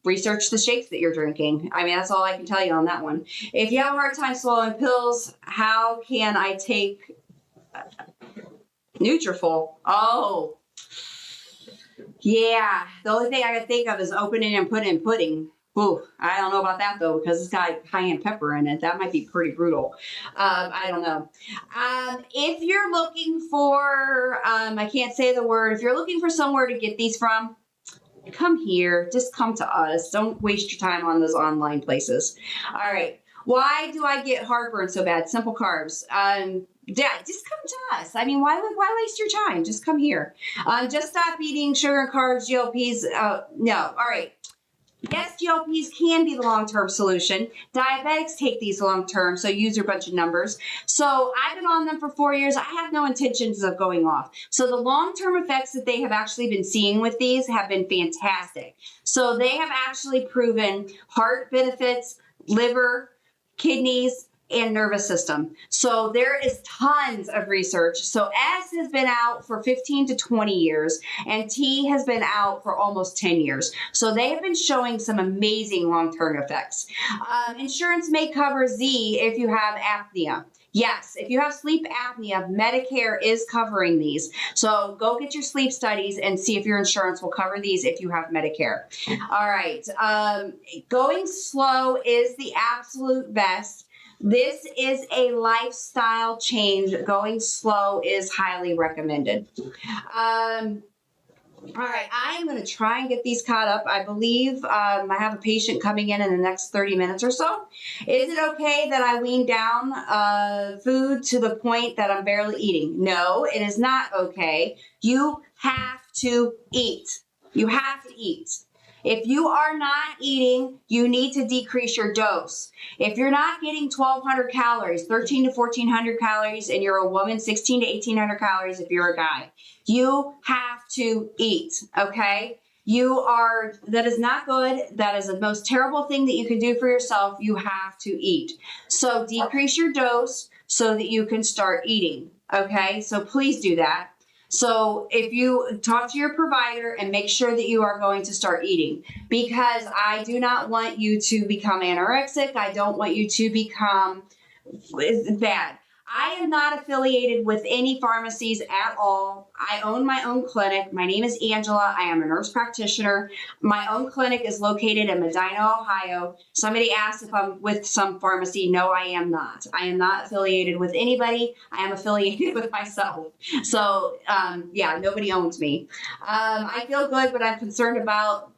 Research the shakes that you're drinking. I mean, that's all I can tell you on that one. If you have a hard time swallowing pills, how can I take Nutrafol? Oh, yeah. The only thing I can think of is opening and putting in pudding. Ooh, I don't know about that though, because it's got cayenne pepper in it. That might be pretty brutal. I don't know. If you're looking for, I can't say the word. If you're looking for somewhere to get these from, come here. Just come to us. Don't waste your time on those online places. All right. Why do I get heartburn so bad? Simple carbs. Yeah, just come to us. I mean, why waste your time? Just come here. Just stop eating sugar and carbs, GLPs. No. All right. Yes, GLPs can be the long-term solution. Diabetics take these long-term, so use your bunch of numbers. So I've been on them for 4 years. I have no intentions of going off. So the long-term effects that they have actually been seeing with these have been fantastic. So they have actually proven heart benefits, liver, kidneys, and nervous system. So there is tons of research. So S has been out for 15 to 20 years, and T has been out for almost 10 years. So they have been showing some amazing long-term effects. Insurance may cover Z if you have apnea. Yes, if you have sleep apnea, Medicare is covering these. So go get your sleep studies and see if your insurance will cover these if you have Medicare. All right. Going slow is the absolute best. This is a lifestyle change. Going slow is highly recommended. All right, I am going to try and get these caught up. I believe I have a patient coming in the next 30 minutes or so. Is it okay that I wean down food to the point that I'm barely eating? No, it is not okay. You have to eat. You have to eat. If you are not eating, you need to decrease your dose. If you're not getting 1,200 calories, 13 to 1,400 calories, and you're a woman, 16 to 1,800 calories if you're a guy, you have to eat, okay? That is not good. That is the most terrible thing that you can do for yourself. You have to eat. So decrease your dose so that you can start eating, okay? So please do that. So if you talk to your provider and make sure that you are going to start eating, because I do not want you to become anorexic. I don't want you to become bad. I am not affiliated with any pharmacies at all. I own my own clinic. My name is Angela. I am a nurse practitioner. My own clinic is located in Medina, Ohio. Somebody asked if I'm with some pharmacy. No, I am not. I am not affiliated with anybody. I am affiliated with myself. So, yeah, nobody owns me. I feel good, but I'm concerned about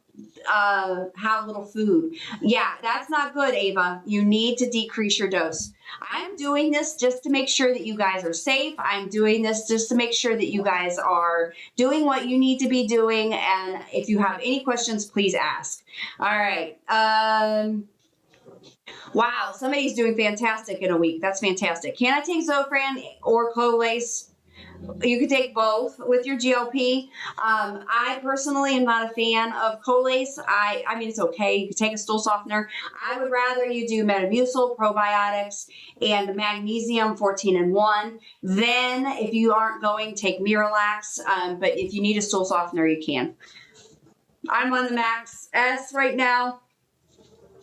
have little food. Yeah, that's not good, Ava. You need to decrease your dose. I'm doing this just to make sure that you guys are safe. I'm doing this just to make sure that you guys are doing what you need to be doing. And if you have any questions, please ask. All right. Wow, somebody's doing fantastic in a week. That's fantastic. Can I take Zofran or Colace? You could take both with your GLP. I personally am not a fan of Colace. I mean, it's okay. You could take a stool softener. I would rather you do Metamucil, probiotics, and magnesium 14 and 1. Then, if you aren't going, take Miralax. But if you need a stool softener, you can. I'm on the Max S right now.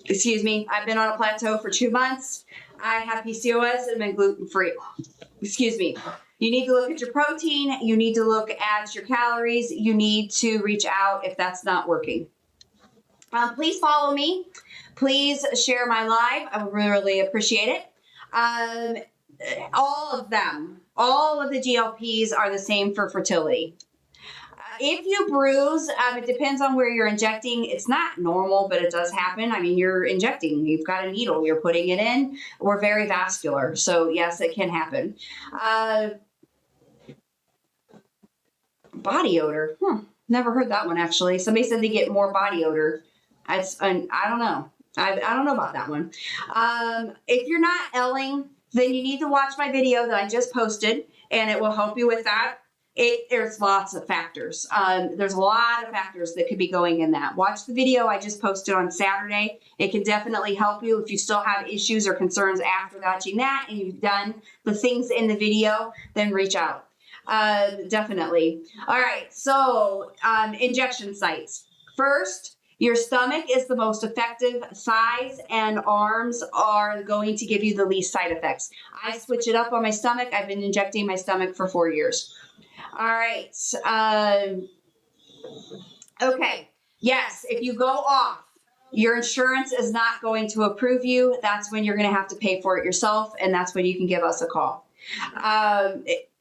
Excuse me. I've been on a plateau for 2 months. I have PCOS and been gluten-free. Excuse me. You need to look at your protein. You need to look at your calories. You need to reach out if that's not working. Please follow me. Please share my live. I would really appreciate it. All of them, all of the GLPs are the same for fertility. If you bruise, it depends on where you're injecting. It's not normal, but it does happen. I mean, you're injecting. You've got a needle. You're putting it in. We're very vascular. So, yes, it can happen. Body odor. Never heard that one, actually. Somebody said they get more body odor. I don't know. I don't know about that one. If you're not L-ing, then you need to watch my video that I just posted, and it will help you with that. There's lots of factors. There's a lot of factors that could be going in that. Watch the video I just posted on Saturday. It can definitely help you. If you still have issues or concerns after watching that and you've done the things in the video, then reach out. Definitely. All right. So, injection sites. First, your stomach is the most effective. Thighs and arms are going to give you the least side effects. I switch it up on my stomach. I've been injecting my stomach for 4 years. All right. Okay. Yes. If you go off, your insurance is not going to approve you. That's when you're going to have to pay for it yourself. And that's when you can give us a call.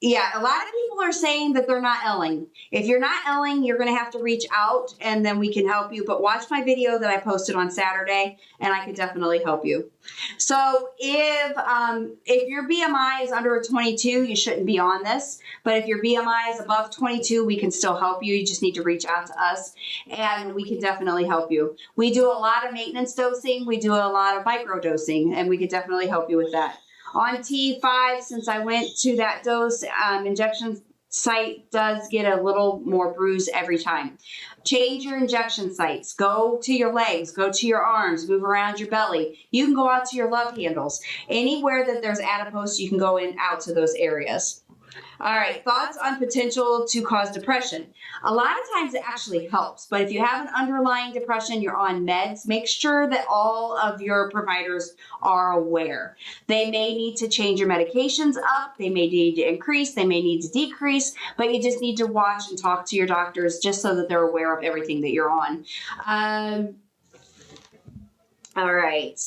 Yeah, a lot of people are saying that they're not L-ing. If you're not L-ing, you're going to have to reach out and then we can help you. But watch my video that I posted on Saturday and I can definitely help you. So if your BMI is under a 22, you shouldn't be on this. But if your BMI is above 22, we can still help you. You just need to reach out to us and we can definitely help you. We do a lot of maintenance dosing. We do a lot of micro dosing and we can definitely help you with that. On T5, since I went to that dose, injection site does get a little more bruise every time. Change your injection sites. Go to your legs, go to your arms, move around your belly. You can go out to your love handles. Anywhere that there's adipose, you can go in out to those areas. All right, thoughts on potential to cause depression. A lot of times it actually helps, but if you have an underlying depression, you're on meds, make sure that all of your providers are aware. They may need to change your medications up, they may need to increase, they may need to decrease, but you just need to watch and talk to your doctors just so that they're aware of everything that you're on. All right,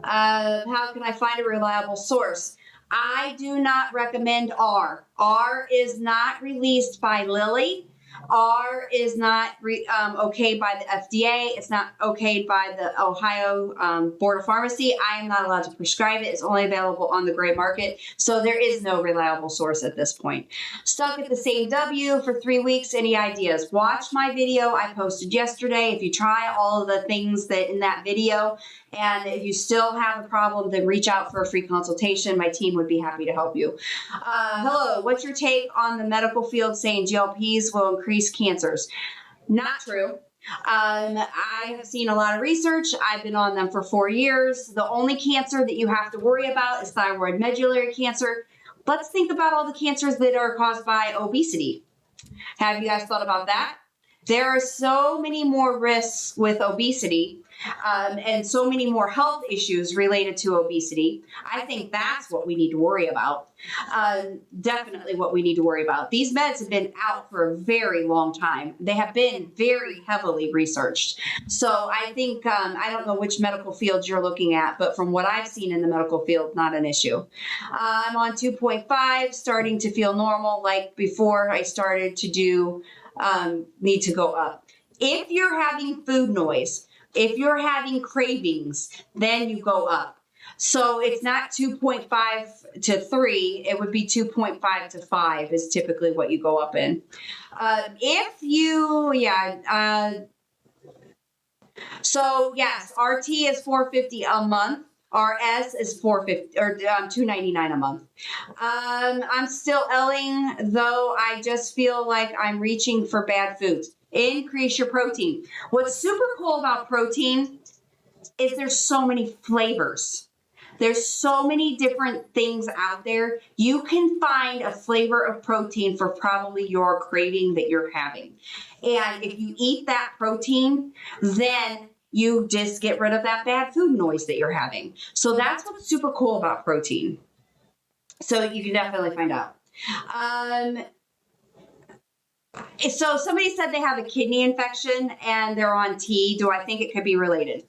how can I find a reliable source? I do not recommend R. R is not released by Lilly. R is not okayed by the FDA. It's not okayed by the Ohio Board of Pharmacy. I am not allowed to prescribe it. It's only available on the gray market. So there is no reliable source at this point. Stuck at the same W for 3 weeks. Any ideas? Watch my video I posted yesterday. If you try all of the things that in that video, and if you still have a problem, then reach out for a free consultation. My team would be happy to help you. Hello, what's your take on the medical field saying GLPs will increase cancers? Not true. I have seen a lot of research. I've been on them for 4 years. The only cancer that you have to worry about is thyroid medullary cancer. Let's think about all the cancers that are caused by obesity. Have you guys thought about that? There are so many more risks with obesity and so many more health issues related to obesity. I think that's what we need to worry about. Definitely what we need to worry about. These meds have been out for a very long time. They have been very heavily researched. So I think, I don't know which medical field you're looking at, but from what I've seen in the medical field, not an issue. I'm on 2.5, starting to feel normal like before I started to do need to go up. If you're having food noise, if you're having cravings, then you go up. So it's not 2.5 to 3, it would be 2.5 to 5 is typically what you go up in. So yes, RT is $450 a month. RS is $450 or $299 a month. I'm still L'ing, though I just feel like I'm reaching for bad foods. Increase your protein. What's super cool about protein is there's so many flavors. There's so many different things out there. You can find a flavor of protein for probably your craving that you're having. And if you eat that protein, then you just get rid of that bad food noise that you're having. So that's what's super cool about protein. So you can definitely find out. So somebody said they have a kidney infection and they're on tea. Do I think it could be related?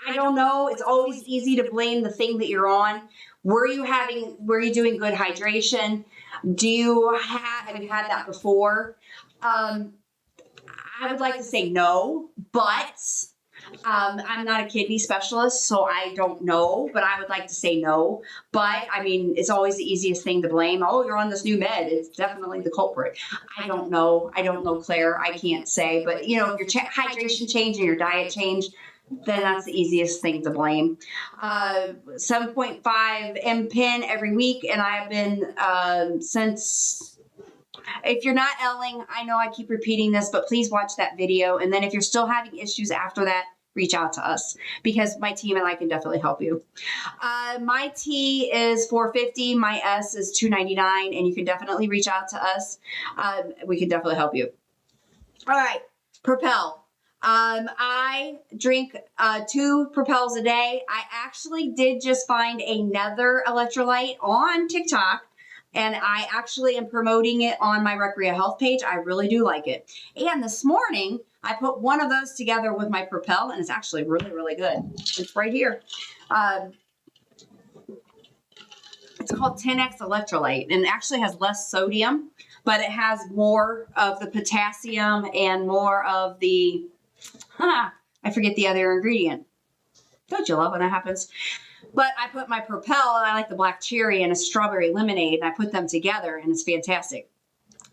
I don't know. It's always easy to blame the thing that you're on. Were you doing good hydration? Have you had that before? I would like to say no, but I'm not a kidney specialist, so I don't know, but I would like to say no. But I mean, it's always the easiest thing to blame. Oh, you're on this new med. It's definitely the culprit. I don't know, Claire. I can't say, but if your hydration change and your diet change, then that's the easiest thing to blame. 7.5 MPIN every week, and I've been since. If you're not L'ing, I know I keep repeating this, but please watch that video. And then if you're still having issues after that, reach out to us because my team and I can definitely help you. My T is $450, my S is $299, and you can definitely reach out to us. We can definitely help you. All right, Propel. I drink 2 Propels a day. I actually did just find another electrolyte on TikTok, and I actually am promoting it on my Recrea Health page. I really do like it. And this morning, I put one of those together with my Propel, and it's actually really, really good. It's right here. It's called 10X Electrolyte, and it actually has less sodium, but it has more of the potassium and more of the I forget the other ingredient. Don't you love when that happens? But I put my Propel, and I like the black cherry and a strawberry lemonade, and I put them together, and it's fantastic.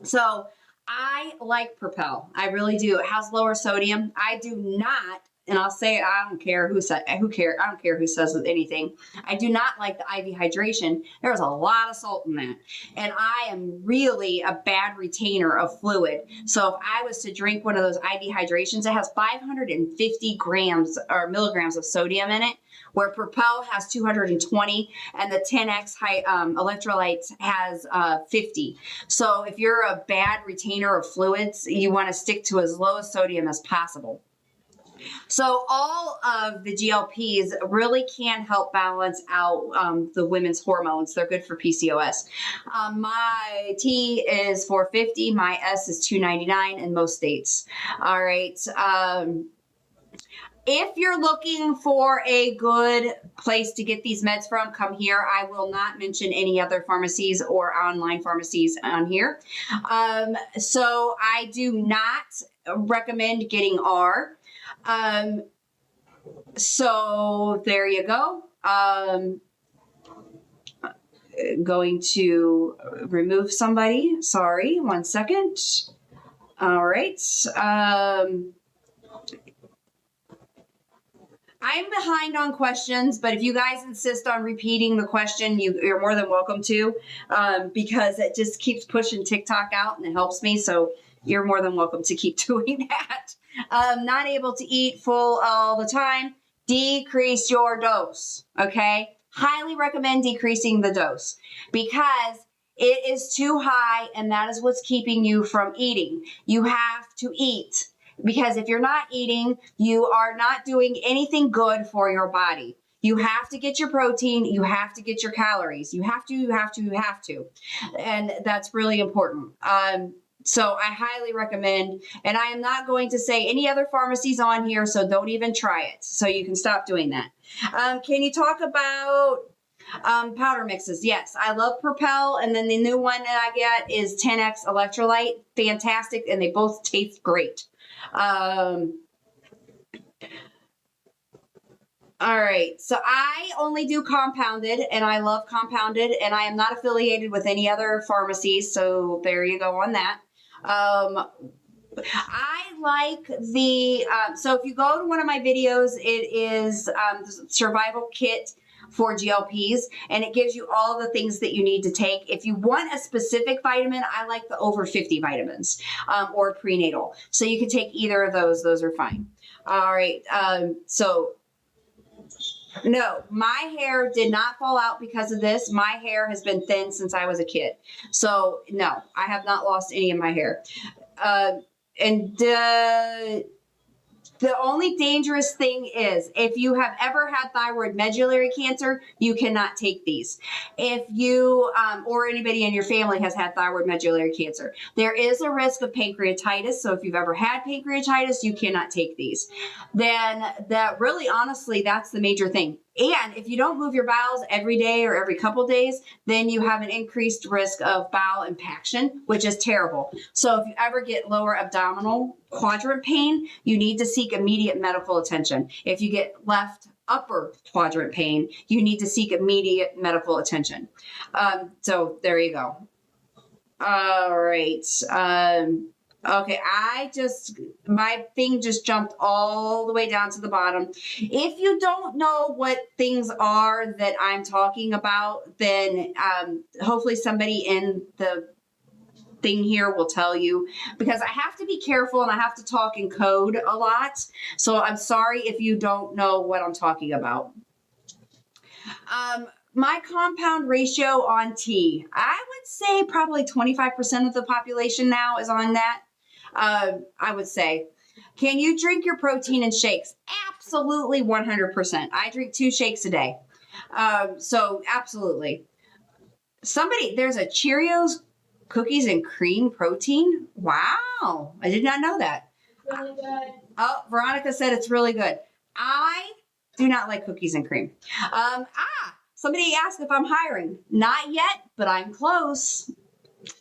So I like Propel. I really do. It has lower sodium. I do not, and I'll say it, I don't care who said, I don't care who says anything. I do not like the IV hydration. There's a lot of salt in that. And I am really a bad retainer of fluid. So if I was to drink one of those IV hydrations, it has 550 grams or milligrams of sodium in it, where Propel has 220 and the 10X electrolytes has 50. So if you're a bad retainer of fluids, you want to stick to as low sodium as possible. So all of the GLPs really can help balance out the women's hormones. They're good for PCOS. My T is $450. My S is $299 in most states. All right. If you're looking for a good place to get these meds from, come here. I will not mention any other pharmacies or online pharmacies on here. So I do not recommend getting R. So there you go. Going to remove somebody. Sorry, 1 second. All right. I'm behind on questions, but if you guys insist on repeating the question, you're more than welcome to, because it just keeps pushing TikTok out and it helps me. So you're more than welcome to keep doing that. Not able to eat full all the time. Decrease your dose. Okay. Highly recommend decreasing the dose because it is too high and that is what's keeping you from eating. You have to eat. Because if you're not eating, you are not doing anything good for your body. You have to get your protein. You have to get your calories. You have to. And that's really important. So I highly recommend, and I am not going to say any other pharmacies on here, so don't even try it. So you can stop doing that. Can you talk about Powder mixes. Yes, I love Propel, and then the new one that I get is 10x Electrolyte. Fantastic, and they both taste great. All right, so I only do compounded, and I love compounded, and I am not affiliated with any other pharmacies, so there you go on that. I like the, so if you go to one of my videos, it is the survival kit for GLPs, and it gives you all the things that you need to take. If you want a specific vitamin, I like the over 50 vitamins or prenatal. So you can take either of those are fine. All right, so no, my hair did not fall out because of this. My hair has been thin since I was a kid. So no, I have not lost any of my hair. And the only dangerous thing is if you have ever had thyroid medullary cancer, you cannot take these. If you or anybody in your family has had thyroid medullary cancer, there is a risk of pancreatitis. So if you've ever had pancreatitis, you cannot take these. Then that really, honestly, that's the major thing. And if you don't move your bowels every day or every couple days, then you have an increased risk of bowel impaction, which is terrible. So if you ever get lower abdominal quadrant pain, you need to seek immediate medical attention. If you get left upper quadrant pain, you need to seek immediate medical attention. So there you go. All right. Okay, my thing just jumped all the way down to the bottom. If you don't know what things are that I'm talking about, then hopefully somebody in the thing here will tell you, because I have to be careful and I have to talk in code a lot. So I'm sorry if you don't know what I'm talking about. My compound ratio on tea, I would say probably 25% of the population now is on that. I would say. Can you drink your protein in shakes? Absolutely, 100%. I drink 2 shakes a day. So absolutely. There's a Cheerios cookies and cream protein. Wow. I did not know that. Really good. Oh, Veronica said it's really good. I do not like cookies and cream. Somebody asked if I'm hiring. Not yet, but I'm close.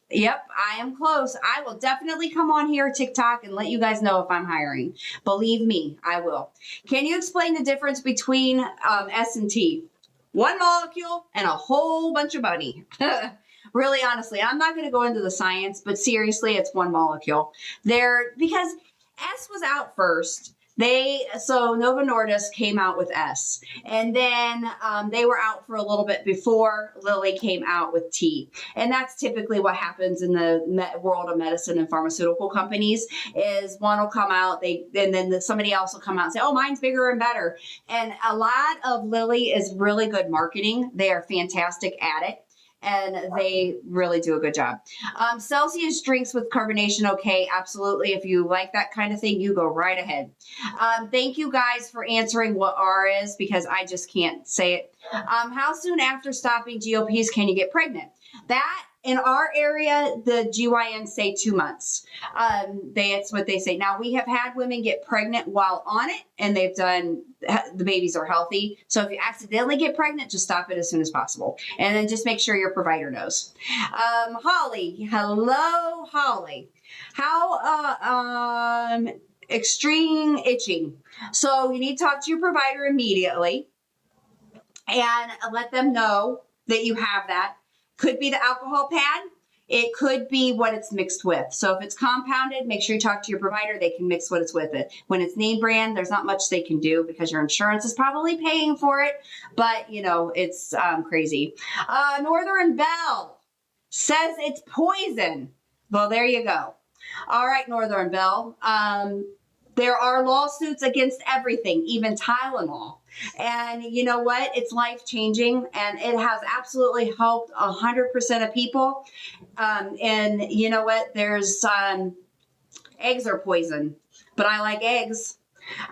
Yep, I am close. I will definitely come on here, TikTok, and let you guys know if I'm hiring. Believe me, I will. Can you explain the difference between S and T? One molecule and a whole bunch of money. Really, honestly, I'm not going to go into the science, but seriously, it's one molecule. Because S was out first. So Novo Nordisk came out with S, and then they were out for a little bit before Lilly came out with T. And that's typically what happens in the world of medicine and pharmaceutical companies is one will come out, and then somebody else will come out and say, oh, mine's bigger and better. And a lot of Lilly is really good marketing. They are fantastic at it. And they really do a good job. Celsius drinks with carbonation, okay, absolutely. If you like that kind of thing, you go right ahead. Thank you guys for answering what R is, because I just can't say it. How soon after stopping GLPs can you get pregnant? That, in our area, the GYNs say 2 months. That's what they say. Now, we have had women get pregnant while on it, and the babies are healthy. So if you accidentally get pregnant, just stop it as soon as possible. And then just make sure your provider knows. Holly, hello, Holly. How, extreme itching. So you need to talk to your provider immediately and let them know that you have that. Could be the alcohol pad. It could be what it's mixed with. So if it's compounded, make sure you talk to your provider. They can mix what it's with it. When it's name brand, there's not much they can do because your insurance is probably paying for it. But, it's crazy. Northern Belle says it's poison. Well, there you go. All right, Northern Belle. There are lawsuits against everything, even Tylenol. And you know what? It's life-changing, and it has absolutely helped 100% of people. And you know what? There's eggs are poison, but I like eggs.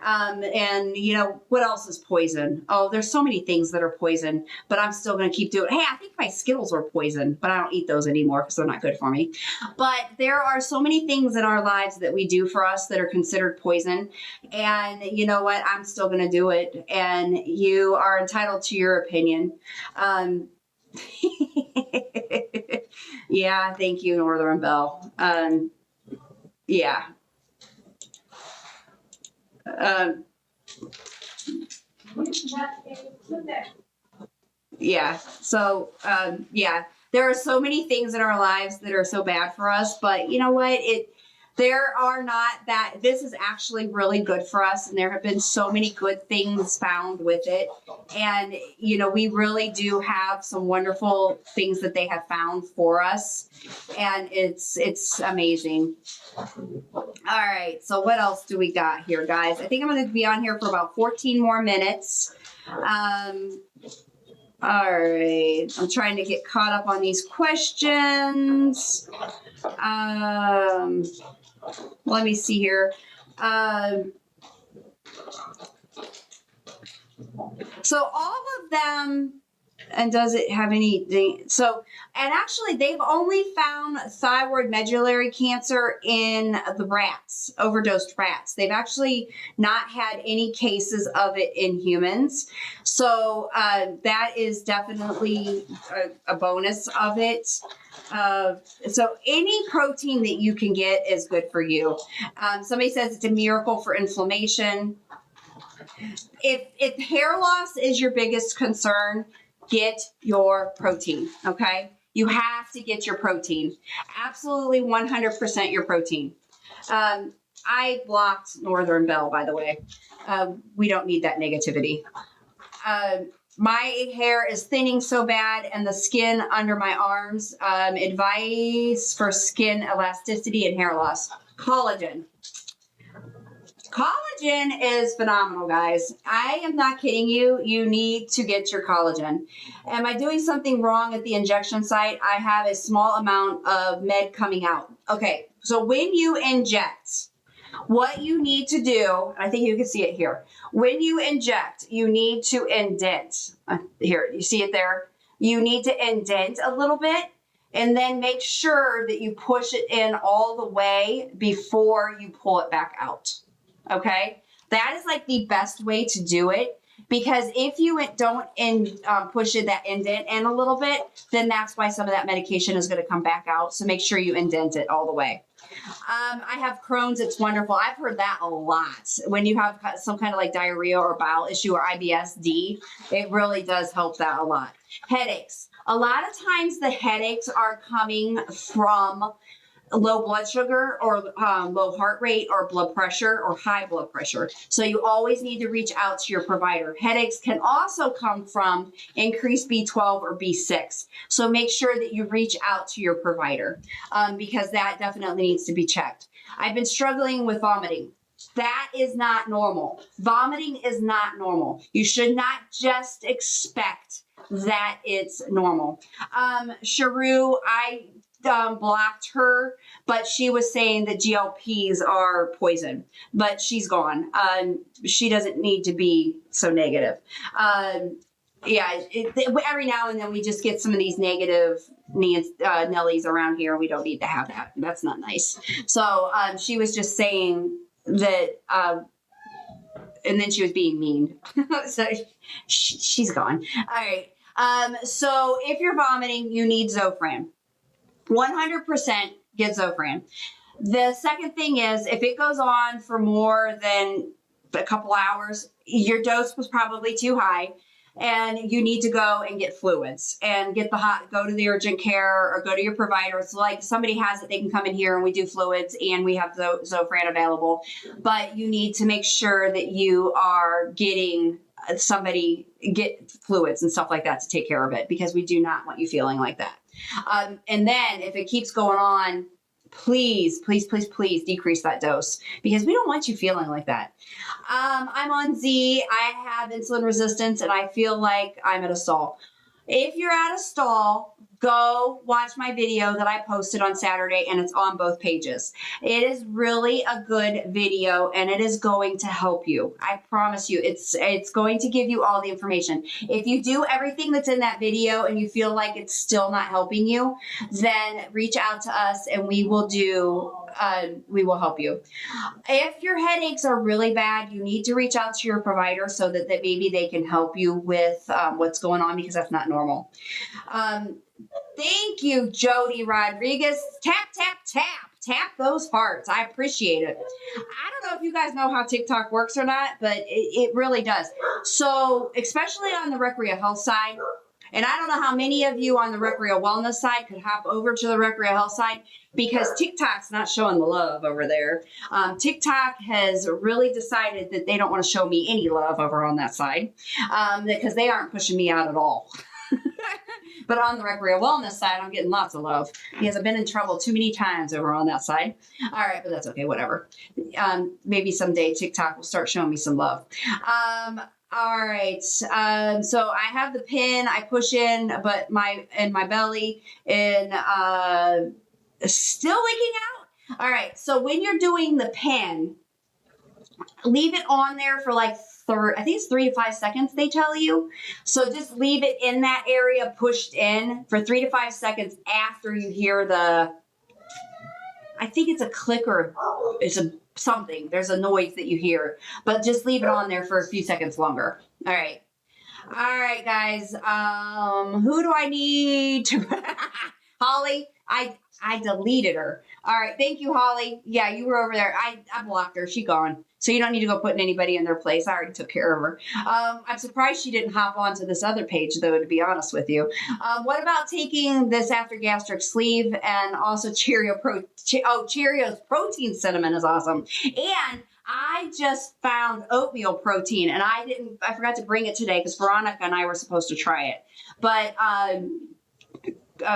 And you know, what else is poison? Oh, there's so many things that are poison, but I'm still going to keep doing it. Hey, I think my Skittles were poison, but I don't eat those anymore because they're not good for me. But there are so many things in our lives that we do for us that are considered poison. And you know what? I'm still going to do it. And you are entitled to your opinion. Yeah, thank you, Northern Bell. Yeah. Yeah. So, yeah, there are so many things in our lives that are so bad for us, but you know what? There are not that this is actually really good for us. And there have been so many good things found with it. And, you know, we really do have some wonderful things that they have found for us. And it's amazing. All right. So what else do we got here, guys? I think I'm going to be on here for about 14 more minutes. All right. I'm trying to get caught up on these questions. Let me see here. So all of them, and does it have anything? So, and actually they've only found thyroid medullary cancer in the rats, overdosed rats. They've actually not had any cases of it in humans. So that is definitely a bonus of it. So any protein that you can get is good for you. Somebody says it's a miracle for inflammation. If hair loss is your biggest concern, get your protein, okay? You have to get your protein. Absolutely 100% your protein. I blocked Northern Bell, by the way. We don't need that negativity. My hair is thinning so bad and the skin under my arms. Advice for skin elasticity and hair loss. Collagen. Collagen is phenomenal, guys. I am not kidding you. You need to get your collagen. Am I doing something wrong at the injection site? I have a small amount of med coming out. Okay, so when you inject, what you need to do, I think you can see it here. When you inject, you need to indent. Here, you see it there? You need to indent a little bit and then make sure that you push it in all the way before you pull it back out. Okay, that is like the best way to do it, because if you don't push it that indent in a little bit, then that's why some of that medication is going to come back out. So make sure you indent it all the way. I have Crohn's. It's wonderful. I've heard that a lot. When you have some kind of like diarrhea or bowel issue or IBS-D, it really does help that a lot. Headaches. A lot of times the headaches are coming from low blood sugar or low heart rate or blood pressure or high blood pressure. So you always need to reach out to your provider. Headaches can also come from increased B12 or B6. So make sure that you reach out to your provider because that definitely needs to be checked. I've been struggling with vomiting. That is not normal. Vomiting is not normal. You should not just expect that it's normal. Sharu, I blocked her, but she was saying that GLPs are poison, but she's gone. She doesn't need to be so negative. Yeah, every now and then we just get some of these negative Nellies around here. We don't need to have that. That's not nice. So she was just saying that, and then she was being mean. So she's gone. All right. So if you're vomiting, you need Zofran. 100% get Zofran. The second thing is, if it goes on for more than a couple hours, your dose was probably too high, and you need to go and get fluids and get go to the urgent care or go to your provider. It's like somebody has it, they can come in here and we do fluids and we have Zofran available. But you need to make sure that you are getting get fluids and stuff like that to take care of it, because we do not want you feeling like that. And then if it keeps going on, please, please, please, please decrease that dose, because we don't want you feeling like that. I'm on Z. I have insulin resistance and I feel like I'm at a stall. If you're at a stall, go watch my video that I posted on Saturday, and it's on both pages. It is really a good video, and it is going to help you. I promise you, it's going to give you all the information. If you do everything that's in that video and you feel like it's still not helping you, then reach out to us and we will help you. If your headaches are really bad, you need to reach out to your provider so that maybe they can help you with what's going on, because that's not normal. Thank you, Jody Rodriguez. Tap, tap, tap. Tap those hearts. I appreciate it. I don't know if you guys know how TikTok works or not, but it really does. So, especially on the Recrea Health side, and I don't know how many of you on the Recrea Wellness side could hop over to the Recrea Health side, because TikTok's not showing the love over there. TikTok has really decided that they don't want to show me any love over on that side, because they aren't pushing me out at all. But on the Recrea Wellness side, I'm getting lots of love, because I've been in trouble too many times over on that side. All right, but that's okay, whatever. Maybe someday TikTok will start showing me some love. All right, so I have the pin, I push in, but my belly and still leaking out. All right, so when you're doing the pin, leave it on there for like I think it's 3 to 5 seconds, they tell you. So just leave it in that area pushed in for 3 to 5 seconds after you hear I think it's a click or it's something. There's a noise that you hear, but just leave it on there for a few seconds longer. All right. All right, guys. Who do I need to? Holly, I deleted her. All right. Thank you, Holly. Yeah, you were over there. I blocked her. She gone. So you don't need to go putting anybody in their place. I already took care of her. I'm surprised she didn't hop onto this other page, though, to be honest with you. What about taking this after gastric sleeve and also Cheerios protein cinnamon is awesome. And I just found oatmeal protein, and I forgot to bring it today because Veronica and I were supposed to try it. But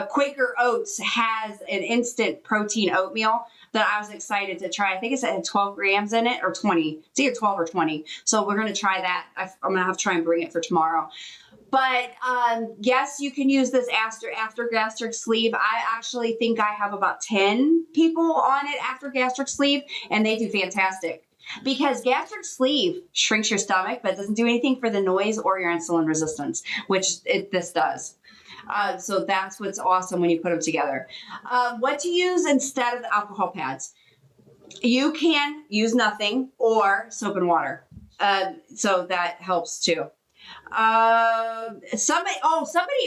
Quaker Oats has an instant protein oatmeal that I was excited to try. I think it had 12 grams in it, or 20. It's either 12 or 20. So we're going to try that. I'm going to have to try and bring it for tomorrow. But yes, you can use this after gastric sleeve. I actually think I have about 10 people on it after gastric sleeve, and they do fantastic. Because gastric sleeve shrinks your stomach, but doesn't do anything for the noise or your insulin resistance, which this does. So that's what's awesome when you put them together. What to use instead of the alcohol pads? You can use nothing or soap and water. So that helps too. Somebody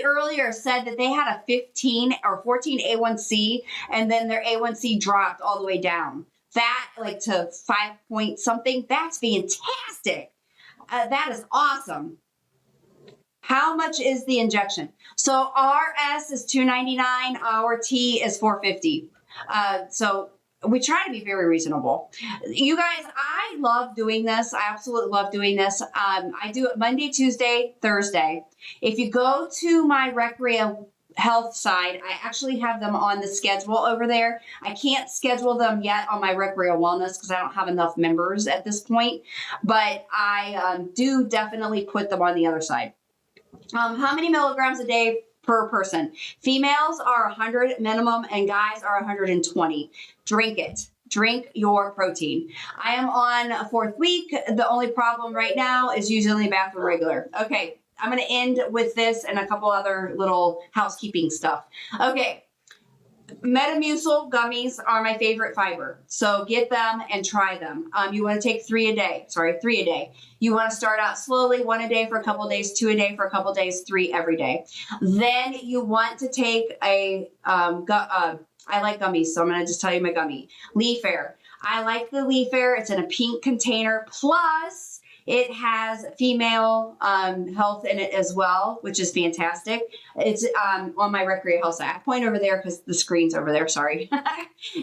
earlier said that they had a 15 or 14 A1C, and then their A1C dropped all the way down. That to 5 point something. That's fantastic. That is awesome. How much is the injection? So RS is $299. Our T is $450. So we try to be very reasonable. You guys, I love doing this. I absolutely love doing this. I do it Monday, Tuesday, Thursday. If you go to my Recrea Health side, I actually have them on the schedule over there. I can't schedule them yet on my Recrea Wellness because I don't have enough members at this point, but I do definitely put them on the other side. How many milligrams a day per person? Females are 100 minimum and guys are 120. Drink it. Drink your protein. I am on a 4th week. The only problem right now is using the bathroom regular. Okay, I'm going to end with this and a couple other little housekeeping stuff. Okay. Metamucil gummies are my favorite fiber. So get them and try them. You want to take 3 a day. Sorry, 3 a day. You want to start out slowly, 1 a day for a couple of days, 2 a day for a couple of days, 3 every day. Then you want to take I like gummies, so I'm going to just tell you my gummy. Leaf Air. I like the Leaf Air. It's in a pink container. Plus, it has female health in it as well, which is fantastic. It's on my Recrea Health side. I point over there because the screen's over there. Sorry.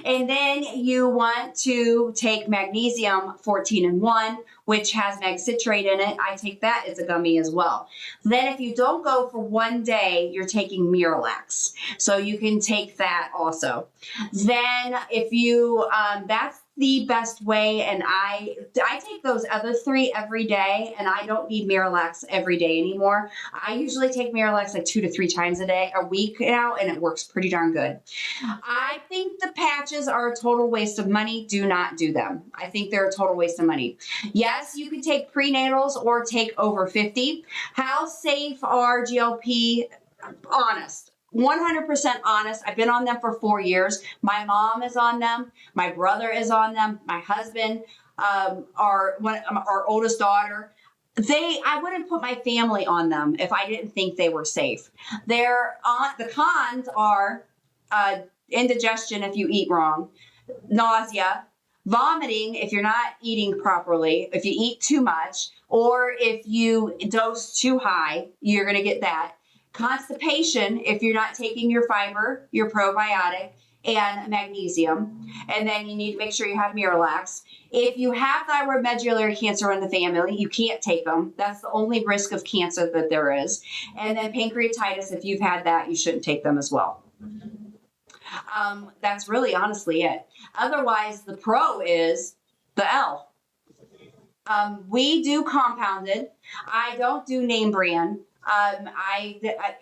And then you want to take magnesium 14-in-1, which has mag citrate in it. I take that as a gummy as well. Then if you don't go for one day, you're taking Miralax. So you can take that also. Then if you, that's the best way, and I take those other 3 every day, and I don't need Miralax every day anymore. I usually take Miralax like 2 to 3 times a week now, and it works pretty darn good. I think the patches are a total waste of money. Do not do them. I think they're a total waste of money. Yes, you can take prenatals or take over 50. How safe are GLP? Honest. 100% honest. I've been on them for 4 years. My mom is on them. My brother is on them. My husband, our oldest daughter. I wouldn't put my family on them if I didn't think they were safe. The cons are indigestion if you eat wrong, nausea, vomiting if you're not eating properly, if you eat too much, or if you dose too high, you're going to get that. Constipation if you're not taking your fiber, your probiotic, and magnesium. And then you need to make sure you have Miralax. If you have thyroid medullary cancer in the family, you can't take them. That's the only risk of cancer that there is. And then pancreatitis, if you've had that, you shouldn't take them as well. That's really honestly it. Otherwise, the pro is the L. We do compounded. I don't do name brand.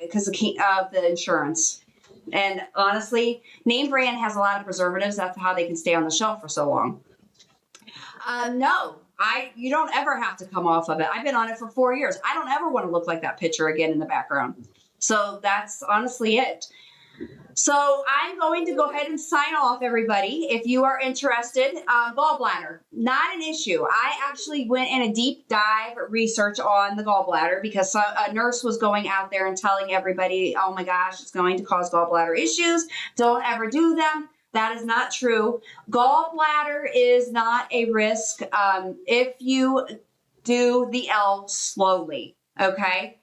Because of the insurance. And honestly, name brand has a lot of preservatives. That's how they can stay on the shelf for so long. No, you don't ever have to come off of it. I've been on it for 4 years. I don't ever want to look like that picture again in the background. So that's honestly it. So I'm going to go ahead and sign off, everybody. If you are interested, gallbladder, not an issue. I actually went in a deep dive research on the gallbladder because a nurse was going out there and telling everybody, oh my gosh, it's going to cause gallbladder issues. Don't ever do them. That is not true. Gallbladder is not a risk if you do the L slowly, okay?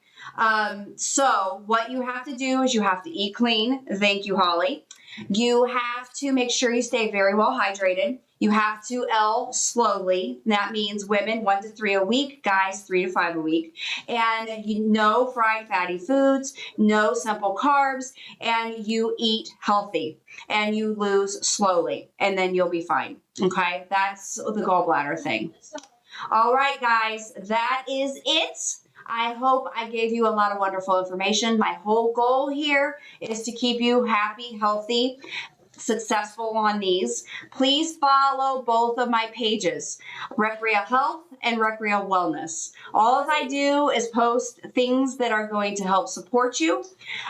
So what you have to do is you have to eat clean. Thank you, Holly. You have to make sure you stay very well hydrated. You have to L slowly. That means women 1 to 3 a week, guys 3 to 5 a week. And no fried fatty foods, no simple carbs, and you eat healthy and you lose slowly and then you'll be fine. Okay. That's the gallbladder thing. All right, guys, that is it. I hope I gave you a lot of wonderful information. My whole goal here is to keep you happy, healthy, successful on these. Please follow both of my pages, Recreal Health and Recreal Wellness. All I do is post things that are going to help support you.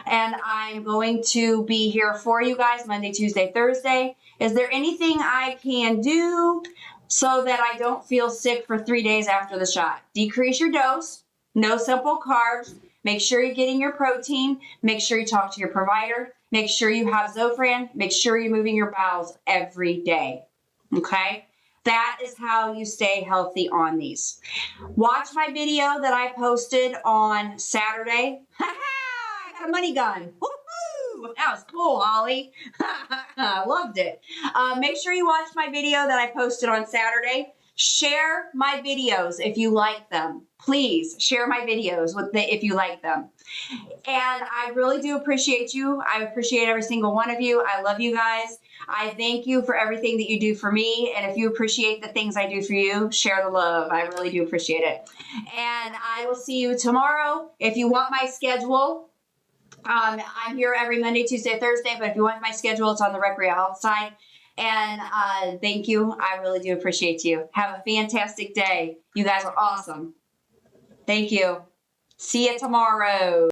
And I'm going to be here for you guys Monday, Tuesday, Thursday. Is there anything I can do so that I don't feel sick for 3 days after the shot? Decrease your dose. No simple carbs. Make sure you're getting your protein. Make sure you talk to your provider. Make sure you have Zofran. Make sure you're moving your bowels every day. Okay? That is how you stay healthy on these. Watch my video that I posted on Saturday. I got a money gun. Woohoo! That was cool, Holly. I loved it. Make sure you watch my video that I posted on Saturday. Share my videos if you like them. Please share my videos if you like them. And I really do appreciate you. I appreciate every single one of you. I love you guys. I thank you for everything that you do for me. And if you appreciate the things I do for you, share the love. I really do appreciate it. And I will see you tomorrow. If you want my schedule, I'm here every Monday, Tuesday, Thursday. But if you want my schedule, it's on the Recreal Health side. And thank you. I really do appreciate you. Have a fantastic day. You guys are awesome. Thank you. See you tomorrow.